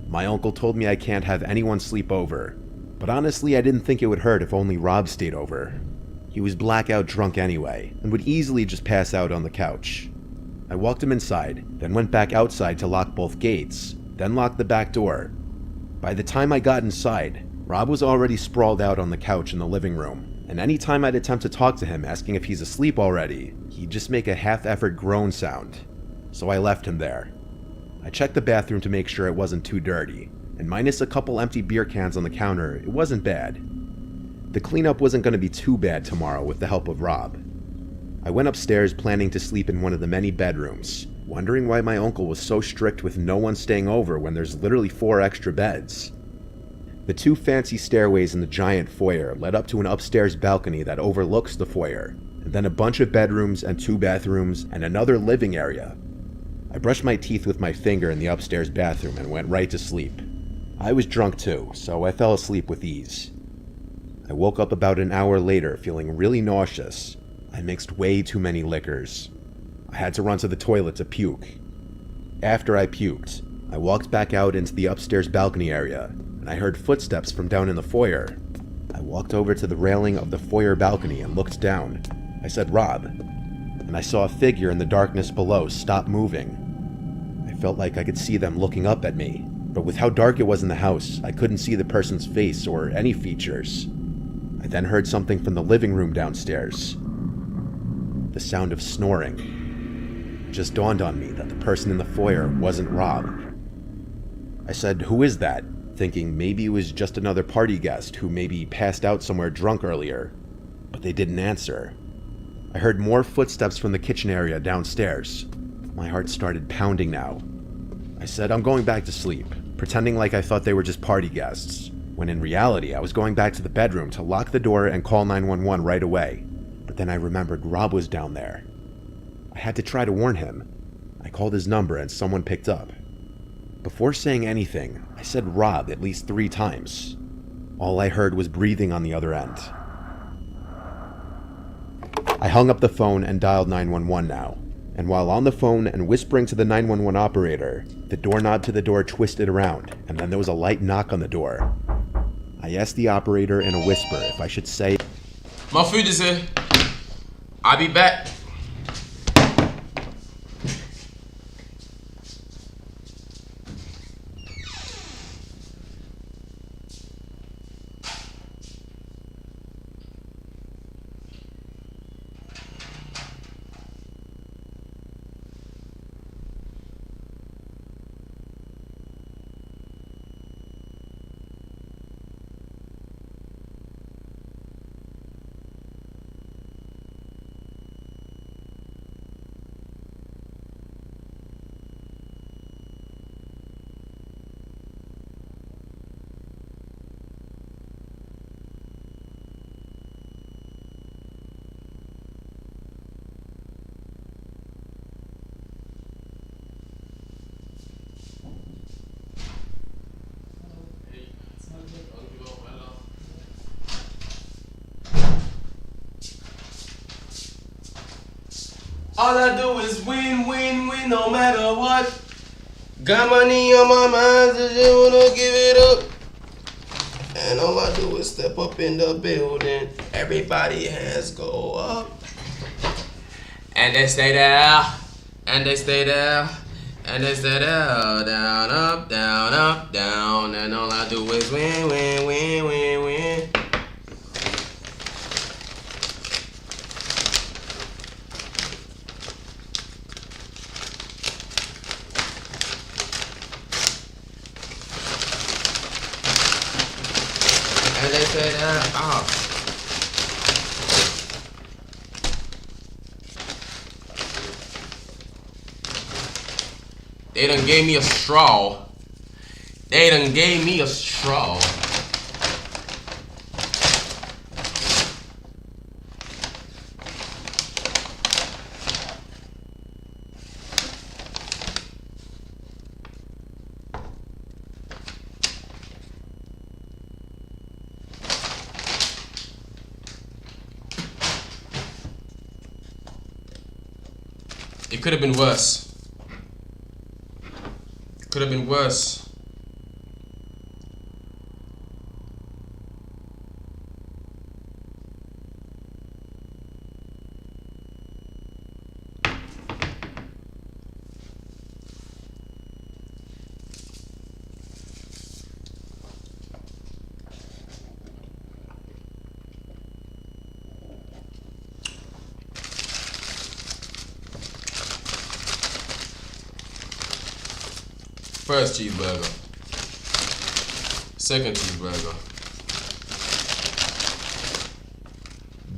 My uncle told me I can't have anyone sleep over, but honestly I didn't think it would hurt if only Rob stayed over. He was blackout drunk anyway, and would easily just pass out on the couch. I walked him inside, then went back outside to lock both gates, then locked the back door. By the time I got inside, Rob was already sprawled out on the couch in the living room. And any time I'd attempt to talk to him asking if he's asleep already, he'd just make a half-effort groan sound. So I left him there. I checked the bathroom to make sure it wasn't too dirty, and minus a couple empty beer cans on the counter, it wasn't bad. The cleanup wasn't going to be too bad tomorrow with the help of Rob. I went upstairs planning to sleep in one of the many bedrooms, wondering why my uncle was so strict with no one staying over when there's literally 4 extra beds. The 2 fancy stairways in the giant foyer led up to an upstairs balcony that overlooks the foyer, and then a bunch of bedrooms and 2 bathrooms and another living area. I brushed my teeth with my finger in the upstairs bathroom and went right to sleep. I was drunk too, so I fell asleep with ease. I woke up about an hour later feeling really nauseous. I mixed way too many liquors. I had to run to the toilet to puke. After I puked, I walked back out into the upstairs balcony area, and I heard footsteps from down in the foyer. I walked over to the railing of the foyer balcony and looked down. I said, "Rob," and I saw a figure in the darkness below stop moving. I felt like I could see them looking up at me, but with how dark it was in the house, I couldn't see the person's face or any features. I then heard something from the living room downstairs. The sound of snoring. It just dawned on me that the person in the foyer wasn't Rob. I said, "Who is that?" thinking maybe it was just another party guest who maybe passed out somewhere drunk earlier, but they didn't answer. I heard more footsteps from the kitchen area downstairs. My heart started pounding now. I said, "I'm going back to sleep," pretending like I thought they were just party guests, when in reality I was going back to the bedroom to lock the door and call 911 right away. But then I remembered Rob was down there. I had to try to warn him. I called his number and someone picked up. Before saying anything, I said Rob at least 3 times. All I heard was breathing on the other end. I hung up the phone and dialed 911 now, and while on the phone and whispering to the 911 operator, the doorknob to the door twisted around, and then there was a light knock on the door. I asked the operator in a whisper if I should say, My food is here. I'll be back. All I do is win, win, win, no matter what. Got money on my mind, so just wanna give it up. And all I do is step up in the building. Everybody hands go up. And they stay there. And they stay there. And they stay there. Down, up, down, up, down. And all I do is win, win, win, win, win. And they say that, They done gave me a straw. They done gave me a straw. It could have been worse. Could have been worse. First cheeseburger. Second cheeseburger.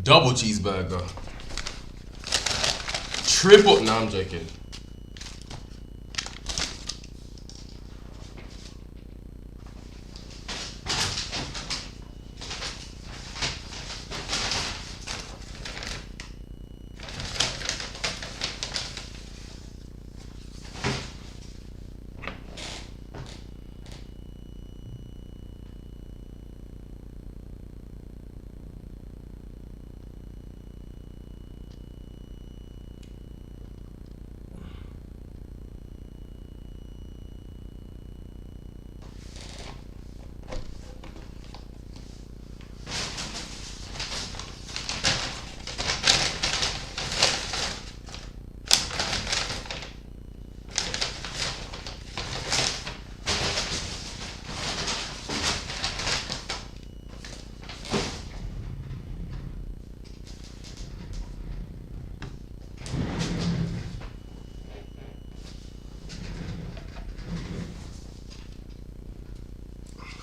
Double cheeseburger. Triple. No, I'm joking.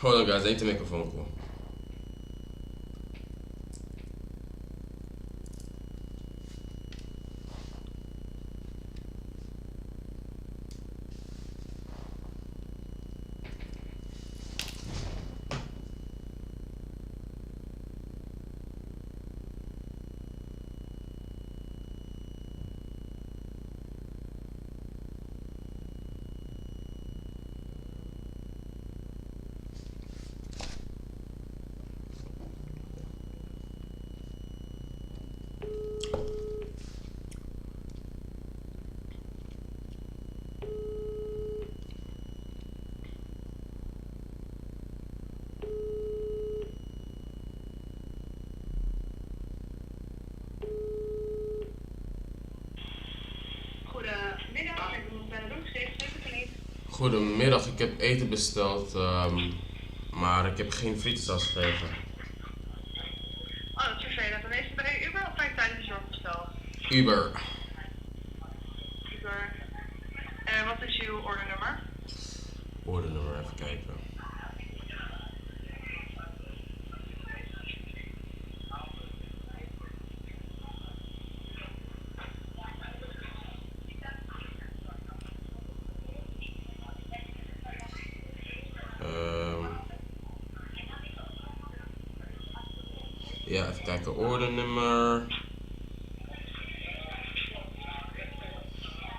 Hold on, guys. I need to make a phone call. Goedemiddag, ik heb eten besteld, maar ik heb geen frietsaus gekregen. Oh, dat is vervelend. Dan heeft u bij Uber of bij tijdens de zorg besteld? Uber. Uber. Wat is uw ordernummer? Ordernummer, even kijken. Ja, even kijken. Ordernummer.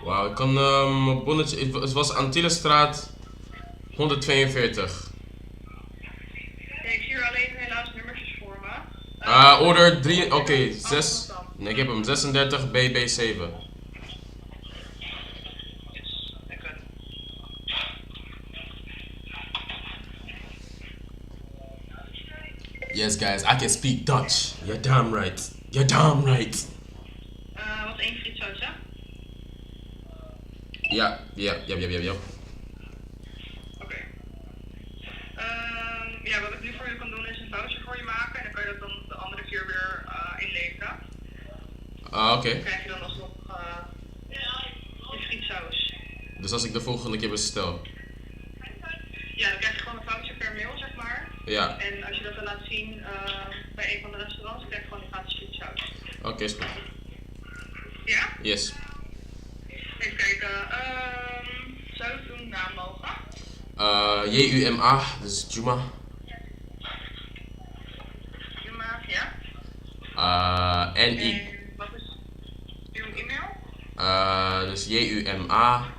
Wauw, ik kan mijn bonnetje. Het was Antillenstraat 142. Nee, ik zie hier alleen helaas nummertjes voor me. Order 3. Oké, 6. Nee, ik heb hem 36 BB7. Yes, guys, I can speak Dutch. You're damn right. You're damn right. Wat één frietsaus, hè? Ja. Oké. Ja, wat ik nu voor je kan doen is een voucher voor je maken en dan kan je dat dan de andere keer weer inleveren. Oké. Dan krijg je dan alsnog je frietsaus. Dus als ik de volgende keer bestel. Ja, dan krijg je gewoon een voucher per mail, zeg maar. Ja. En als je dat dan laat zien bij een van de restaurants, krijg je gewoon die gratis frietsaus. Oké, is goed. Ja? Yes. Even kijken. Zou ik uw naam mogen? JUMA, dus Juma. Juma, ja. NI. En wat is uw e-mail? Dus JUMA.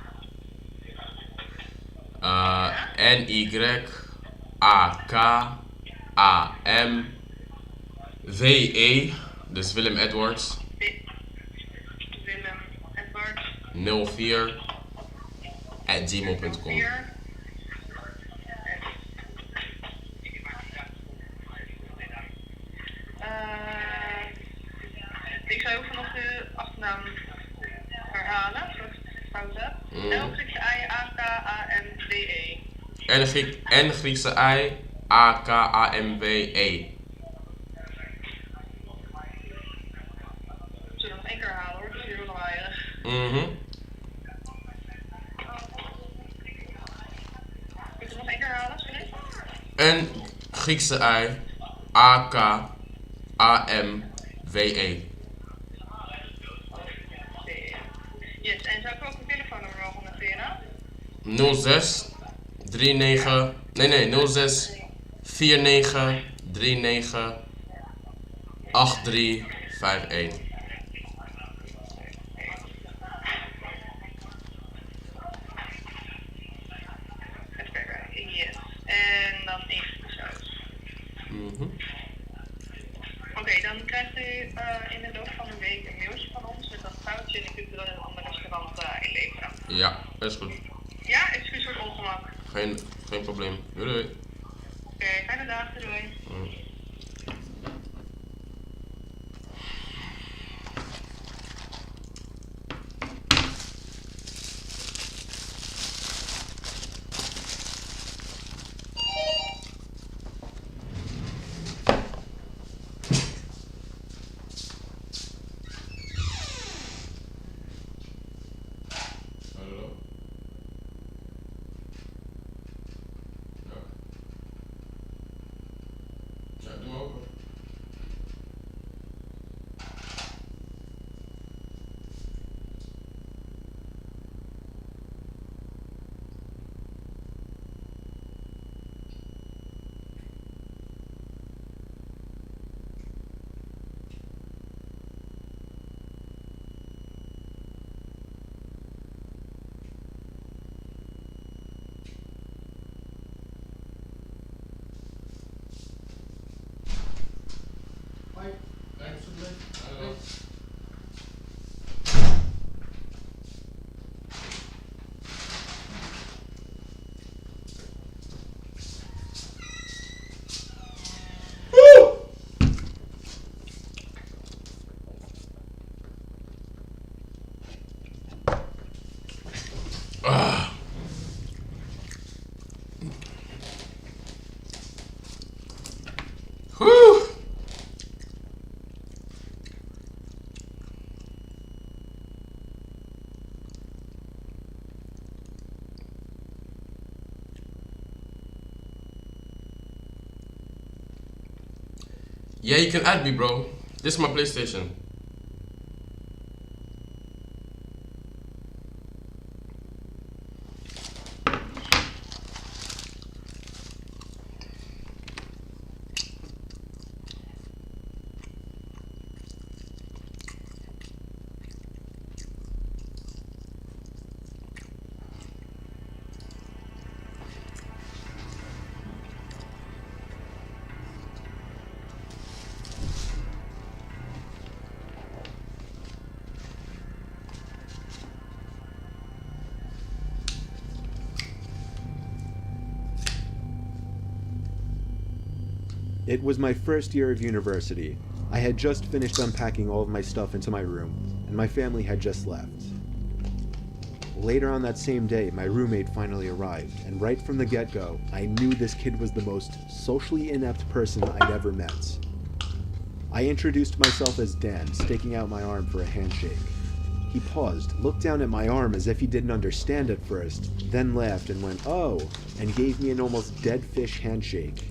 NYAKAMVE. Dus Willem Edwards. Willem Edwards. 04 @gmail.com. Ik zou even nog de achternaam herhalen, zodat ik het fout heb. Griekse I, A, K, A, M, B, E. N Griekse I, A, K, A, M, B, E. Zullen we nog één keer herhalen hoor, dat is hier nog aardig. Kun je het nog één keer herhalen, sorry? N Griekse I, A, K, A, M, V, E. Yes, en zou ik ook een telefoonnummer mogen noteren? 06 39 06 49 39 8351. Even kijken, yes. En dan één frietsaus. Oké, dan krijgt u in de loop van een week een mailtje van ons met dat foutje en ik kunt u dan in een ander restaurant inleveren. Ja, is goed. Ja, excuus voor het ongemak. Geen probleem. Doei. Oké, fijne dag, doei. Yeah, you can add me, bro. This is my PlayStation. It was my first year of university. I had just finished unpacking all of my stuff into my room, and my family had just left. Later on that same day, my roommate finally arrived, and right from the get-go, I knew this kid was the most socially inept person I'd ever met. I introduced myself as Dan, sticking out my arm for a handshake. He paused, looked down at my arm as if he didn't understand at first, then laughed and went, "Oh," and gave me an almost dead fish handshake.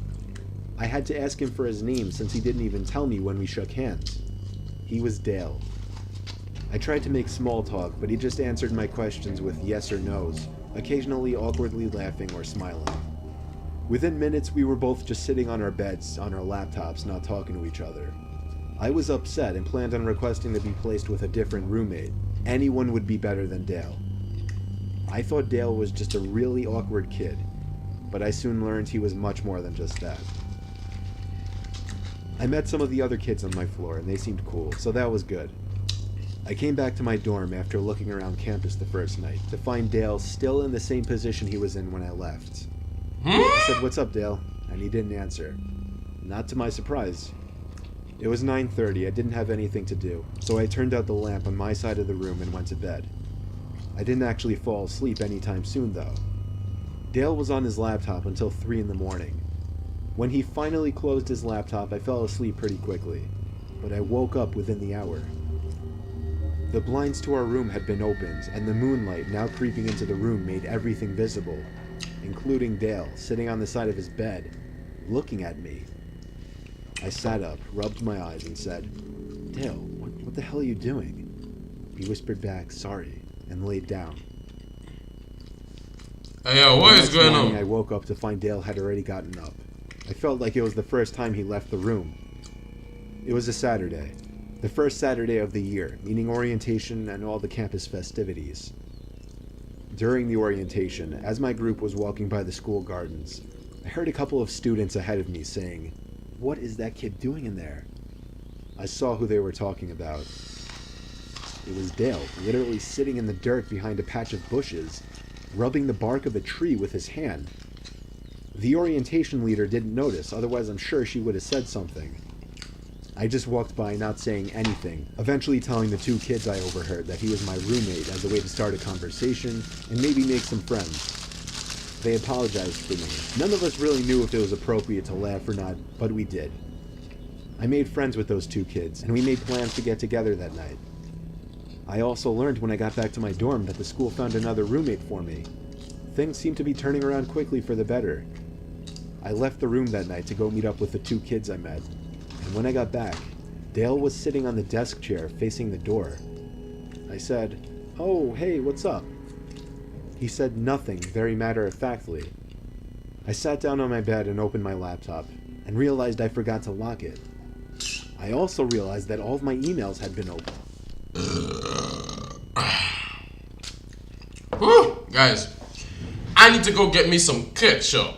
I had to ask him for his name since he didn't even tell me when we shook hands. He was Dale. I tried to make small talk, but he just answered my questions with yes or no's, occasionally awkwardly laughing or smiling. Within minutes, we were both just sitting on our beds, on our laptops, not talking to each other. I was upset and planned on requesting to be placed with a different roommate. Anyone would be better than Dale. I thought Dale was just a really awkward kid, but I soon learned he was much more than just that. I met some of the other kids on my floor, and they seemed cool, so that was good. I came back to my dorm after looking around campus the first night to find Dale still in the same position he was in when I left. I said, "What's up, Dale?" And he didn't answer. Not to my surprise. It was 9:30, I didn't have anything to do, so I turned out the lamp on my side of the room and went to bed. I didn't actually fall asleep anytime soon, though. Dale was on his laptop until 3 in the morning. When he finally closed his laptop, I fell asleep pretty quickly, but I woke up within the hour. The blinds to our room had been opened, and the moonlight now creeping into the room made everything visible, including Dale sitting on the side of his bed, looking at me. I sat up, rubbed my eyes, and said, "Dale, what the hell are you doing?" He whispered back, "Sorry," and laid down. Hey, yo, what The is next going morning, I on? woke up to find Dale had already gotten up. I felt like it was the first time he left the room. It was a Saturday. The first Saturday of the year, meaning orientation and all the campus festivities. During the orientation, as my group was walking by the school gardens, I heard a couple of students ahead of me saying, "What is that kid doing in there?" I saw who they were talking about. It was Dale, literally sitting in the dirt behind a patch of bushes, rubbing the bark of a tree with his hand. The orientation leader didn't notice, otherwise I'm sure she would have said something. I just walked by not saying anything, eventually telling the two kids I overheard that he was my roommate as a way to start a conversation and maybe make some friends. They apologized for me. None of us really knew if it was appropriate to laugh or not, but we did. I made friends with those two kids, and we made plans to get together that night. I also learned when I got back to my dorm that the school found another roommate for me. Things seemed to be turning around quickly for the better. I left the room that night to go meet up with the two kids I met, and when I got back, Dale was sitting on the desk chair facing the door. I said, "Oh, hey, what's up?" He said nothing, very matter-of-factly. I sat down on my bed and opened my laptop, and realized I forgot to lock it. I also realized that all of my emails had been opened. Whew, guys, I need to go get me some ketchup.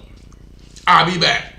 I'll be back.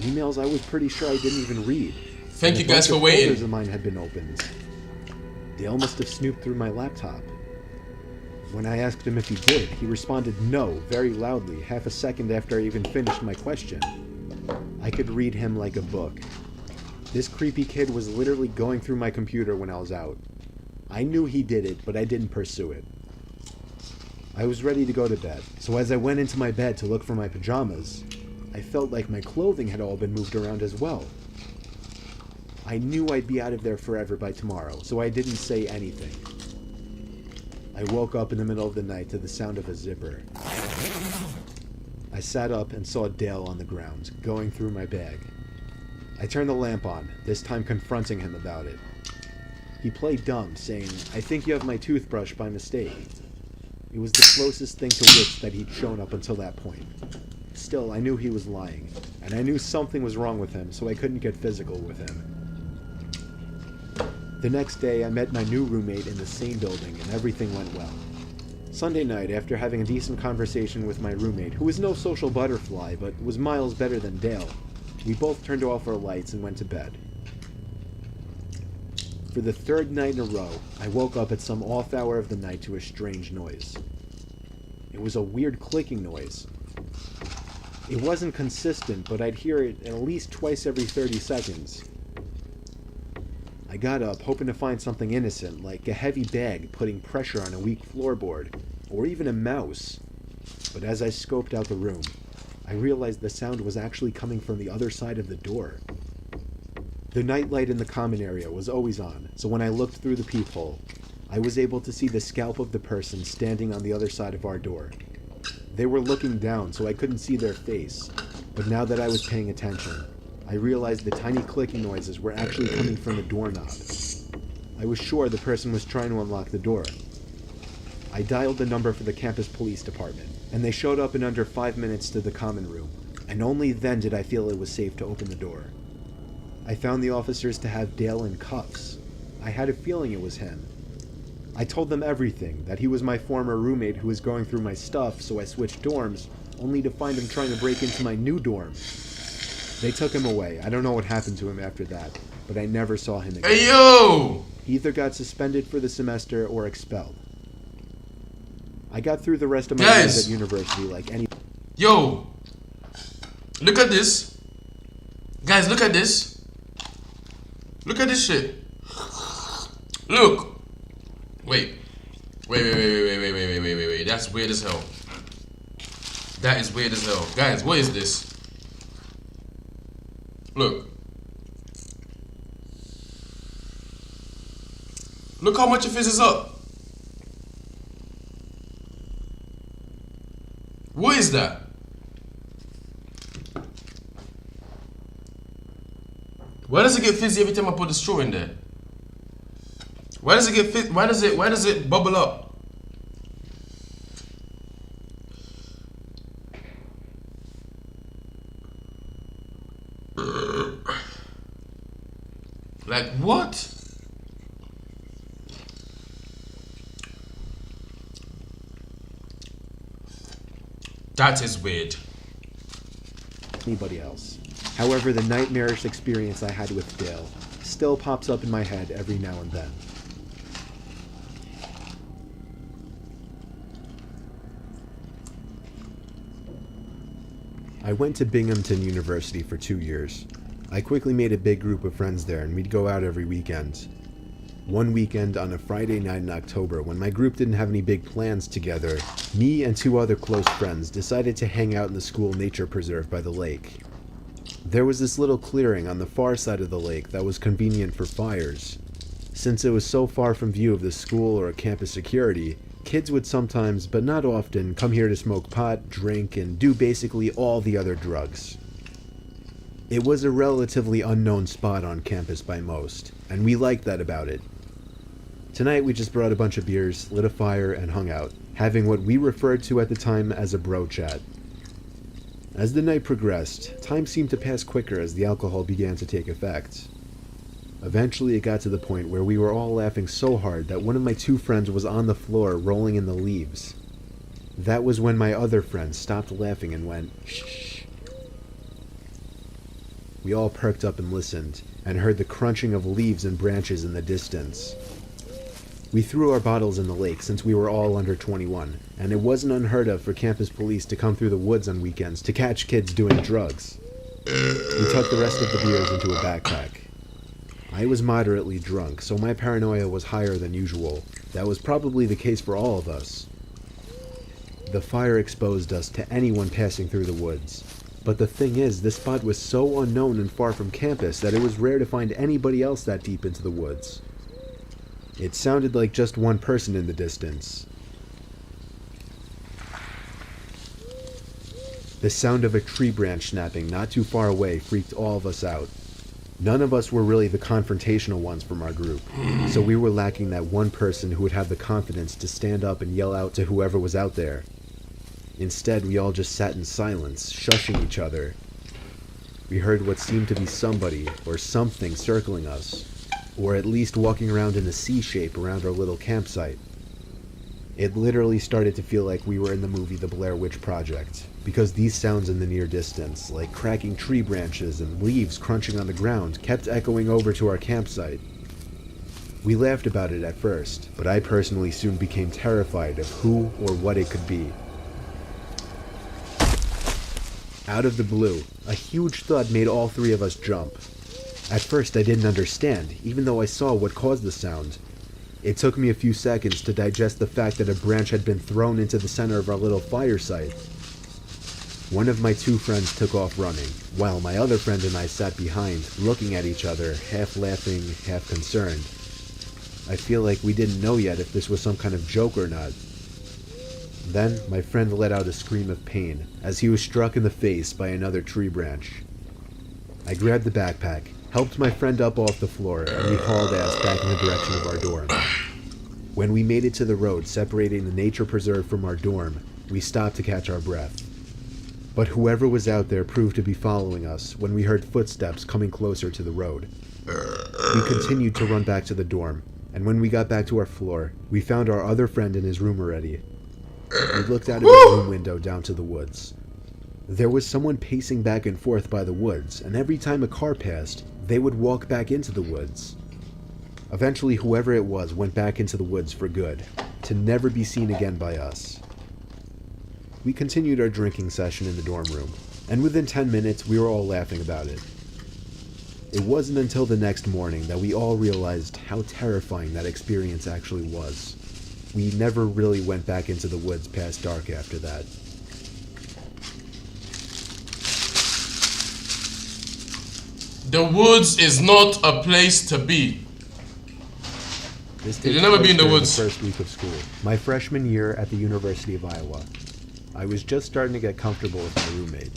Emails I was pretty sure I didn't even read. Thank And you a guys bunch for of folders waiting. of mine had been opened. Dale must have snooped through my laptop. When I asked him if he did, he responded no very loudly, half a second after I even finished my question. I could read him like a book. This creepy kid was literally going through my computer when I was out. I knew he did it, but I didn't pursue it. I was ready to go to bed, so as I went into my bed to look for my pajamas, I felt like my clothing had all been moved around as well. I knew I'd be out of there forever by tomorrow, so I didn't say anything. I woke up in the middle of the night to the sound of a zipper. I sat up and saw Dale on the ground, going through my bag. I turned the lamp on, this time confronting him about it. He played dumb, saying, "I think you have my toothbrush by mistake." It was the closest thing to wits that he'd shown up until that point. Still, I knew he was lying, and I knew something was wrong with him, so I couldn't get physical with him. The next day, I met my new roommate in the same building, and everything went well. Sunday night, after having a decent conversation with my roommate, who was no social butterfly, but was miles better than Dale, we both turned off our lights and went to bed. For the third night in a row, I woke up at some off hour of the night to a strange noise. It was a weird clicking noise. It wasn't consistent, but I'd hear it at least twice every 30 seconds. I got up, hoping to find something innocent, like a heavy bag putting pressure on a weak floorboard, or even a mouse. But as I scoped out the room, I realized the sound was actually coming from the other side of the door. The nightlight in the common area was always on, so when I looked through the peephole, I was able to see the scalp of the person standing on the other side of our door. They were looking down, so I couldn't see their face, but now that I was paying attention, I realized the tiny clicking noises were actually coming from the doorknob. I was sure the person was trying to unlock the door. I dialed the number for the campus police department, and they showed up in under 5 minutes to the common room, and only then did I feel it was safe to open the door. I found the officers to have Dale in cuffs. I had a feeling it was him. I told them everything, that he was my former roommate who was going through my stuff, so I switched dorms, only to find him trying to break into my new dorm. They took him away. I don't know what happened to him after that, but I never saw him again. Hey, yo! He either got suspended for the semester or expelled. I got through the rest of my years at university like any... Yo! Look at this. Guys, look at this. Look at this shit. Look. Wait. Wait. That's weird as hell. That is weird as hell. Guys, what is this? Look. Look how much it fizzes up. What is that? Why does it get fizzy every time I put the straw in there? Why does it get fizzy? Why does it bubble up? Like what? That is weird. Anybody else. However, the nightmarish experience I had with Dale still pops up in my head every now and then. I went to Binghamton University for 2 years. I quickly made a big group of friends there, and we'd go out every weekend. One weekend on a Friday night in October, when my group didn't have any big plans together, me and 2 other close friends decided to hang out in the school nature preserve by the lake. There was this little clearing on the far side of the lake that was convenient for fires. Since it was so far from view of the school or campus security, kids would sometimes, but not often, come here to smoke pot, drink, and do basically all the other drugs. It was a relatively unknown spot on campus by most, and we liked that about it. Tonight we just brought a bunch of beers, lit a fire, and hung out, having what we referred to at the time as a bro chat. As the night progressed, time seemed to pass quicker as the alcohol began to take effect. Eventually it got to the point where we were all laughing so hard that one of my 2 friends was on the floor rolling in the leaves. That was when my other friend stopped laughing and went, "Shh." we all perked up and listened, and heard the crunching of leaves and branches in the distance. We threw our bottles in the lake since we were all under 21, and it wasn't unheard of for campus police to come through the woods on weekends to catch kids doing drugs. We tucked the rest of the beers into a backpack. I was moderately drunk, so my paranoia was higher than usual. That was probably the case for all of us. The fire exposed us to anyone passing through the woods. But the thing is, this spot was so unknown and far from campus that it was rare to find anybody else that deep into the woods. It sounded like just one person in the distance. The sound of a tree branch snapping not too far away freaked all of us out. None of us were really the confrontational ones from our group, so we were lacking that one person who would have the confidence to stand up and yell out to whoever was out there. Instead, we all just sat in silence, shushing each other. We heard what seemed to be somebody or something circling us, or at least walking around in a C shape around our little campsite. It literally started to feel like we were in the movie The Blair Witch Project, because these sounds in the near distance, like cracking tree branches and leaves crunching on the ground, kept echoing over to our campsite. We laughed about it at first, but I personally soon became terrified of who or what it could be. Out of the blue, a huge thud made all three of us jump. At first I didn't understand, even though I saw what caused the sound. It took me a few seconds to digest the fact that a branch had been thrown into the center of our little fire site. One of my two friends took off running, while my other friend and I sat behind, looking at each other, half laughing, half concerned. I feel like we didn't know yet if this was some kind of joke or not. Then, my friend let out a scream of pain, as he was struck in the face by another tree branch. I grabbed the backpack, helped my friend up off the floor, and we hauled ass back in the direction of our dorm. When we made it to the road separating the nature preserve from our dorm, we stopped to catch our breath. But whoever was out there proved to be following us when we heard footsteps coming closer to the road. We continued to run back to the dorm, and when we got back to our floor, we found our other friend in his room already. We looked out of his room window down to the woods. There was someone pacing back and forth by the woods, and every time a car passed, they would walk back into the woods. Eventually, whoever it was went back into the woods for good, to never be seen again by us. We continued our drinking session in the dorm room, and within 10 minutes we were all laughing about it. It wasn't until the next morning that we all realized how terrifying that experience actually was. We never really went back into the woods past dark after that. The woods is not a place to be. This Did you never be in the during woods? The first week of school, my freshman year at the University of Iowa. I was just starting to get comfortable with my roommate.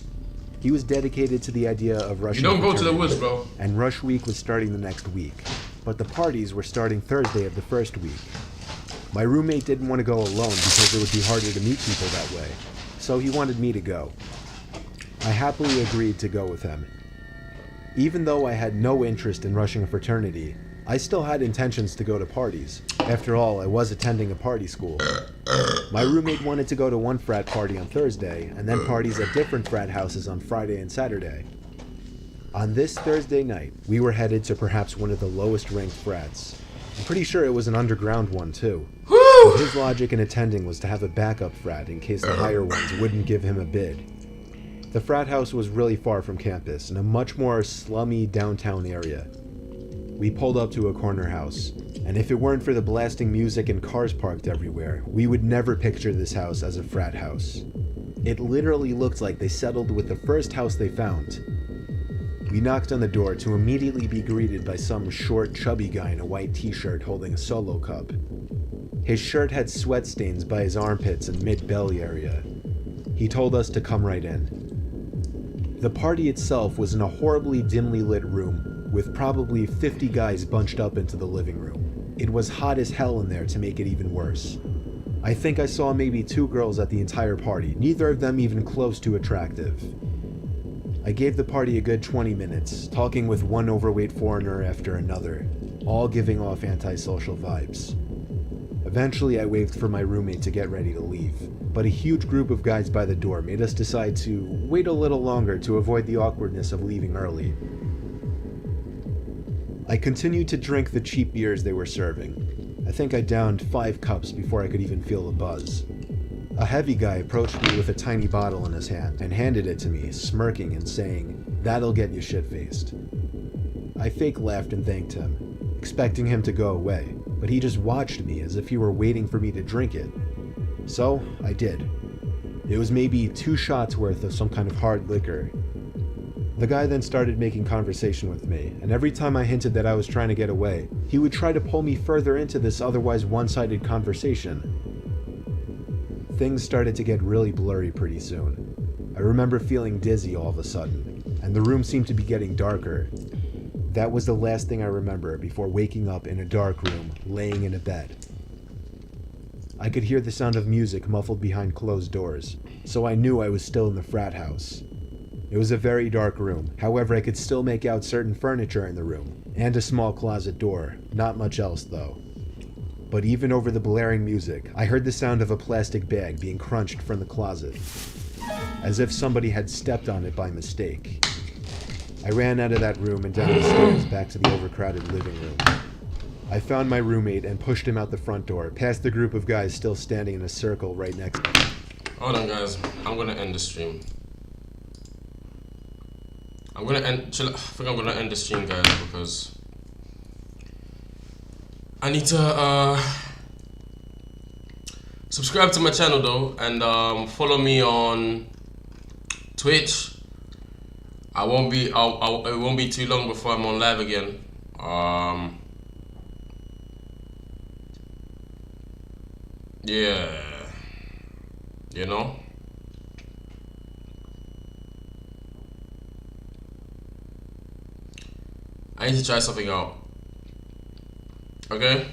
He was dedicated to the idea of rushing. You don't go to the fraternity, woods, bro. And rush week was starting the next week, but the parties were starting Thursday of the first week. My roommate didn't want to go alone because it would be harder to meet people that way, so he wanted me to go. I happily agreed to go with him. Even though I had no interest in rushing a fraternity, I still had intentions to go to parties. After all, I was attending a party school. My roommate wanted to go to one frat party on Thursday, and then parties at different frat houses on Friday and Saturday. On this Thursday night, we were headed to perhaps one of the lowest ranked frats. I'm pretty sure it was an underground one too. But his logic in attending was to have a backup frat in case the higher ones wouldn't give him a bid. The frat house was really far from campus, in a much more slummy downtown area. We pulled up to a corner house, and if it weren't for the blasting music and cars parked everywhere, we would never picture this house as a frat house. It literally looked like they settled with the first house they found. We knocked on the door to immediately be greeted by some short, chubby guy in a white t-shirt holding a Solo cup. His shirt had sweat stains by his armpits and mid-belly area. He told us to come right in. The party itself was in a horribly dimly lit room, with probably 50 guys bunched up into the living room. It was hot as hell in there to make it even worse. I think I saw maybe 2 girls at the entire party, neither of them even close to attractive. I gave the party a good 20 minutes, talking with one overweight foreigner after another, all giving off antisocial vibes. Eventually I waved for my roommate to get ready to leave, but a huge group of guys by the door made us decide to wait a little longer to avoid the awkwardness of leaving early. I continued to drink the cheap beers they were serving. I think I downed 5 cups before I could even feel the buzz. A heavy guy approached me with a tiny bottle in his hand and handed it to me, smirking and saying, "That'll get you shit-faced." I fake laughed and thanked him, expecting him to go away, but he just watched me as if he were waiting for me to drink it. So, I did. It was maybe 2 shots worth of some kind of hard liquor. The guy then started making conversation with me, and every time I hinted that I was trying to get away, he would try to pull me further into this otherwise one-sided conversation. Things started to get really blurry pretty soon. I remember feeling dizzy all of a sudden, and the room seemed to be getting darker. That was the last thing I remember before waking up in a dark room, laying in a bed. I could hear the sound of music muffled behind closed doors, so I knew I was still in the frat house. It was a very dark room, however I could still make out certain furniture in the room, and a small closet door, not much else though. But even over the blaring music, I heard the sound of a plastic bag being crunched from the closet, as if somebody had stepped on it by mistake. I ran out of that room and down the stairs back to the overcrowded living room. I found my roommate and pushed him out the front door, past the group of guys still standing in a circle right next to me. Hold on, guys. I'm gonna end the stream. I think I'm gonna end the stream, guys, because I need to subscribe to my channel though, and follow me on Twitch. It won't be too long before I'm on live again. Yeah, you know. I need to try something out. Okay?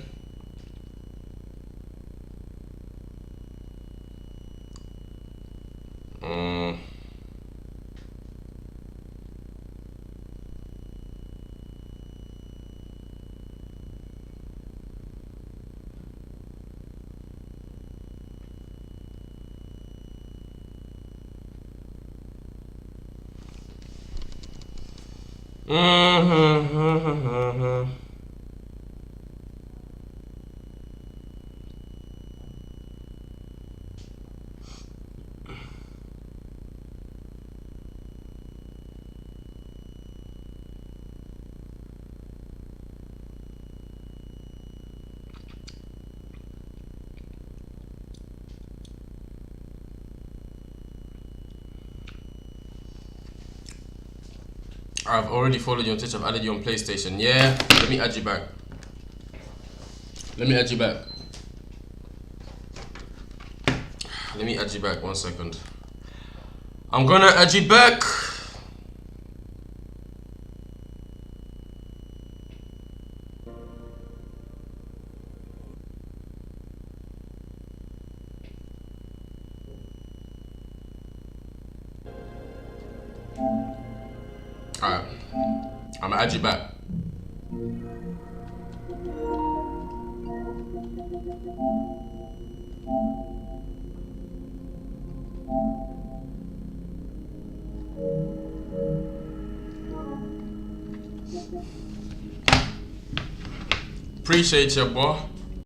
I've already followed you on Twitch. I've added you on PlayStation. Yeah, let me add you back. Let me add you back. Let me add you back. 1 second. I'm gonna add you back. Alright, I'm gonna add you back. Appreciate you, boy.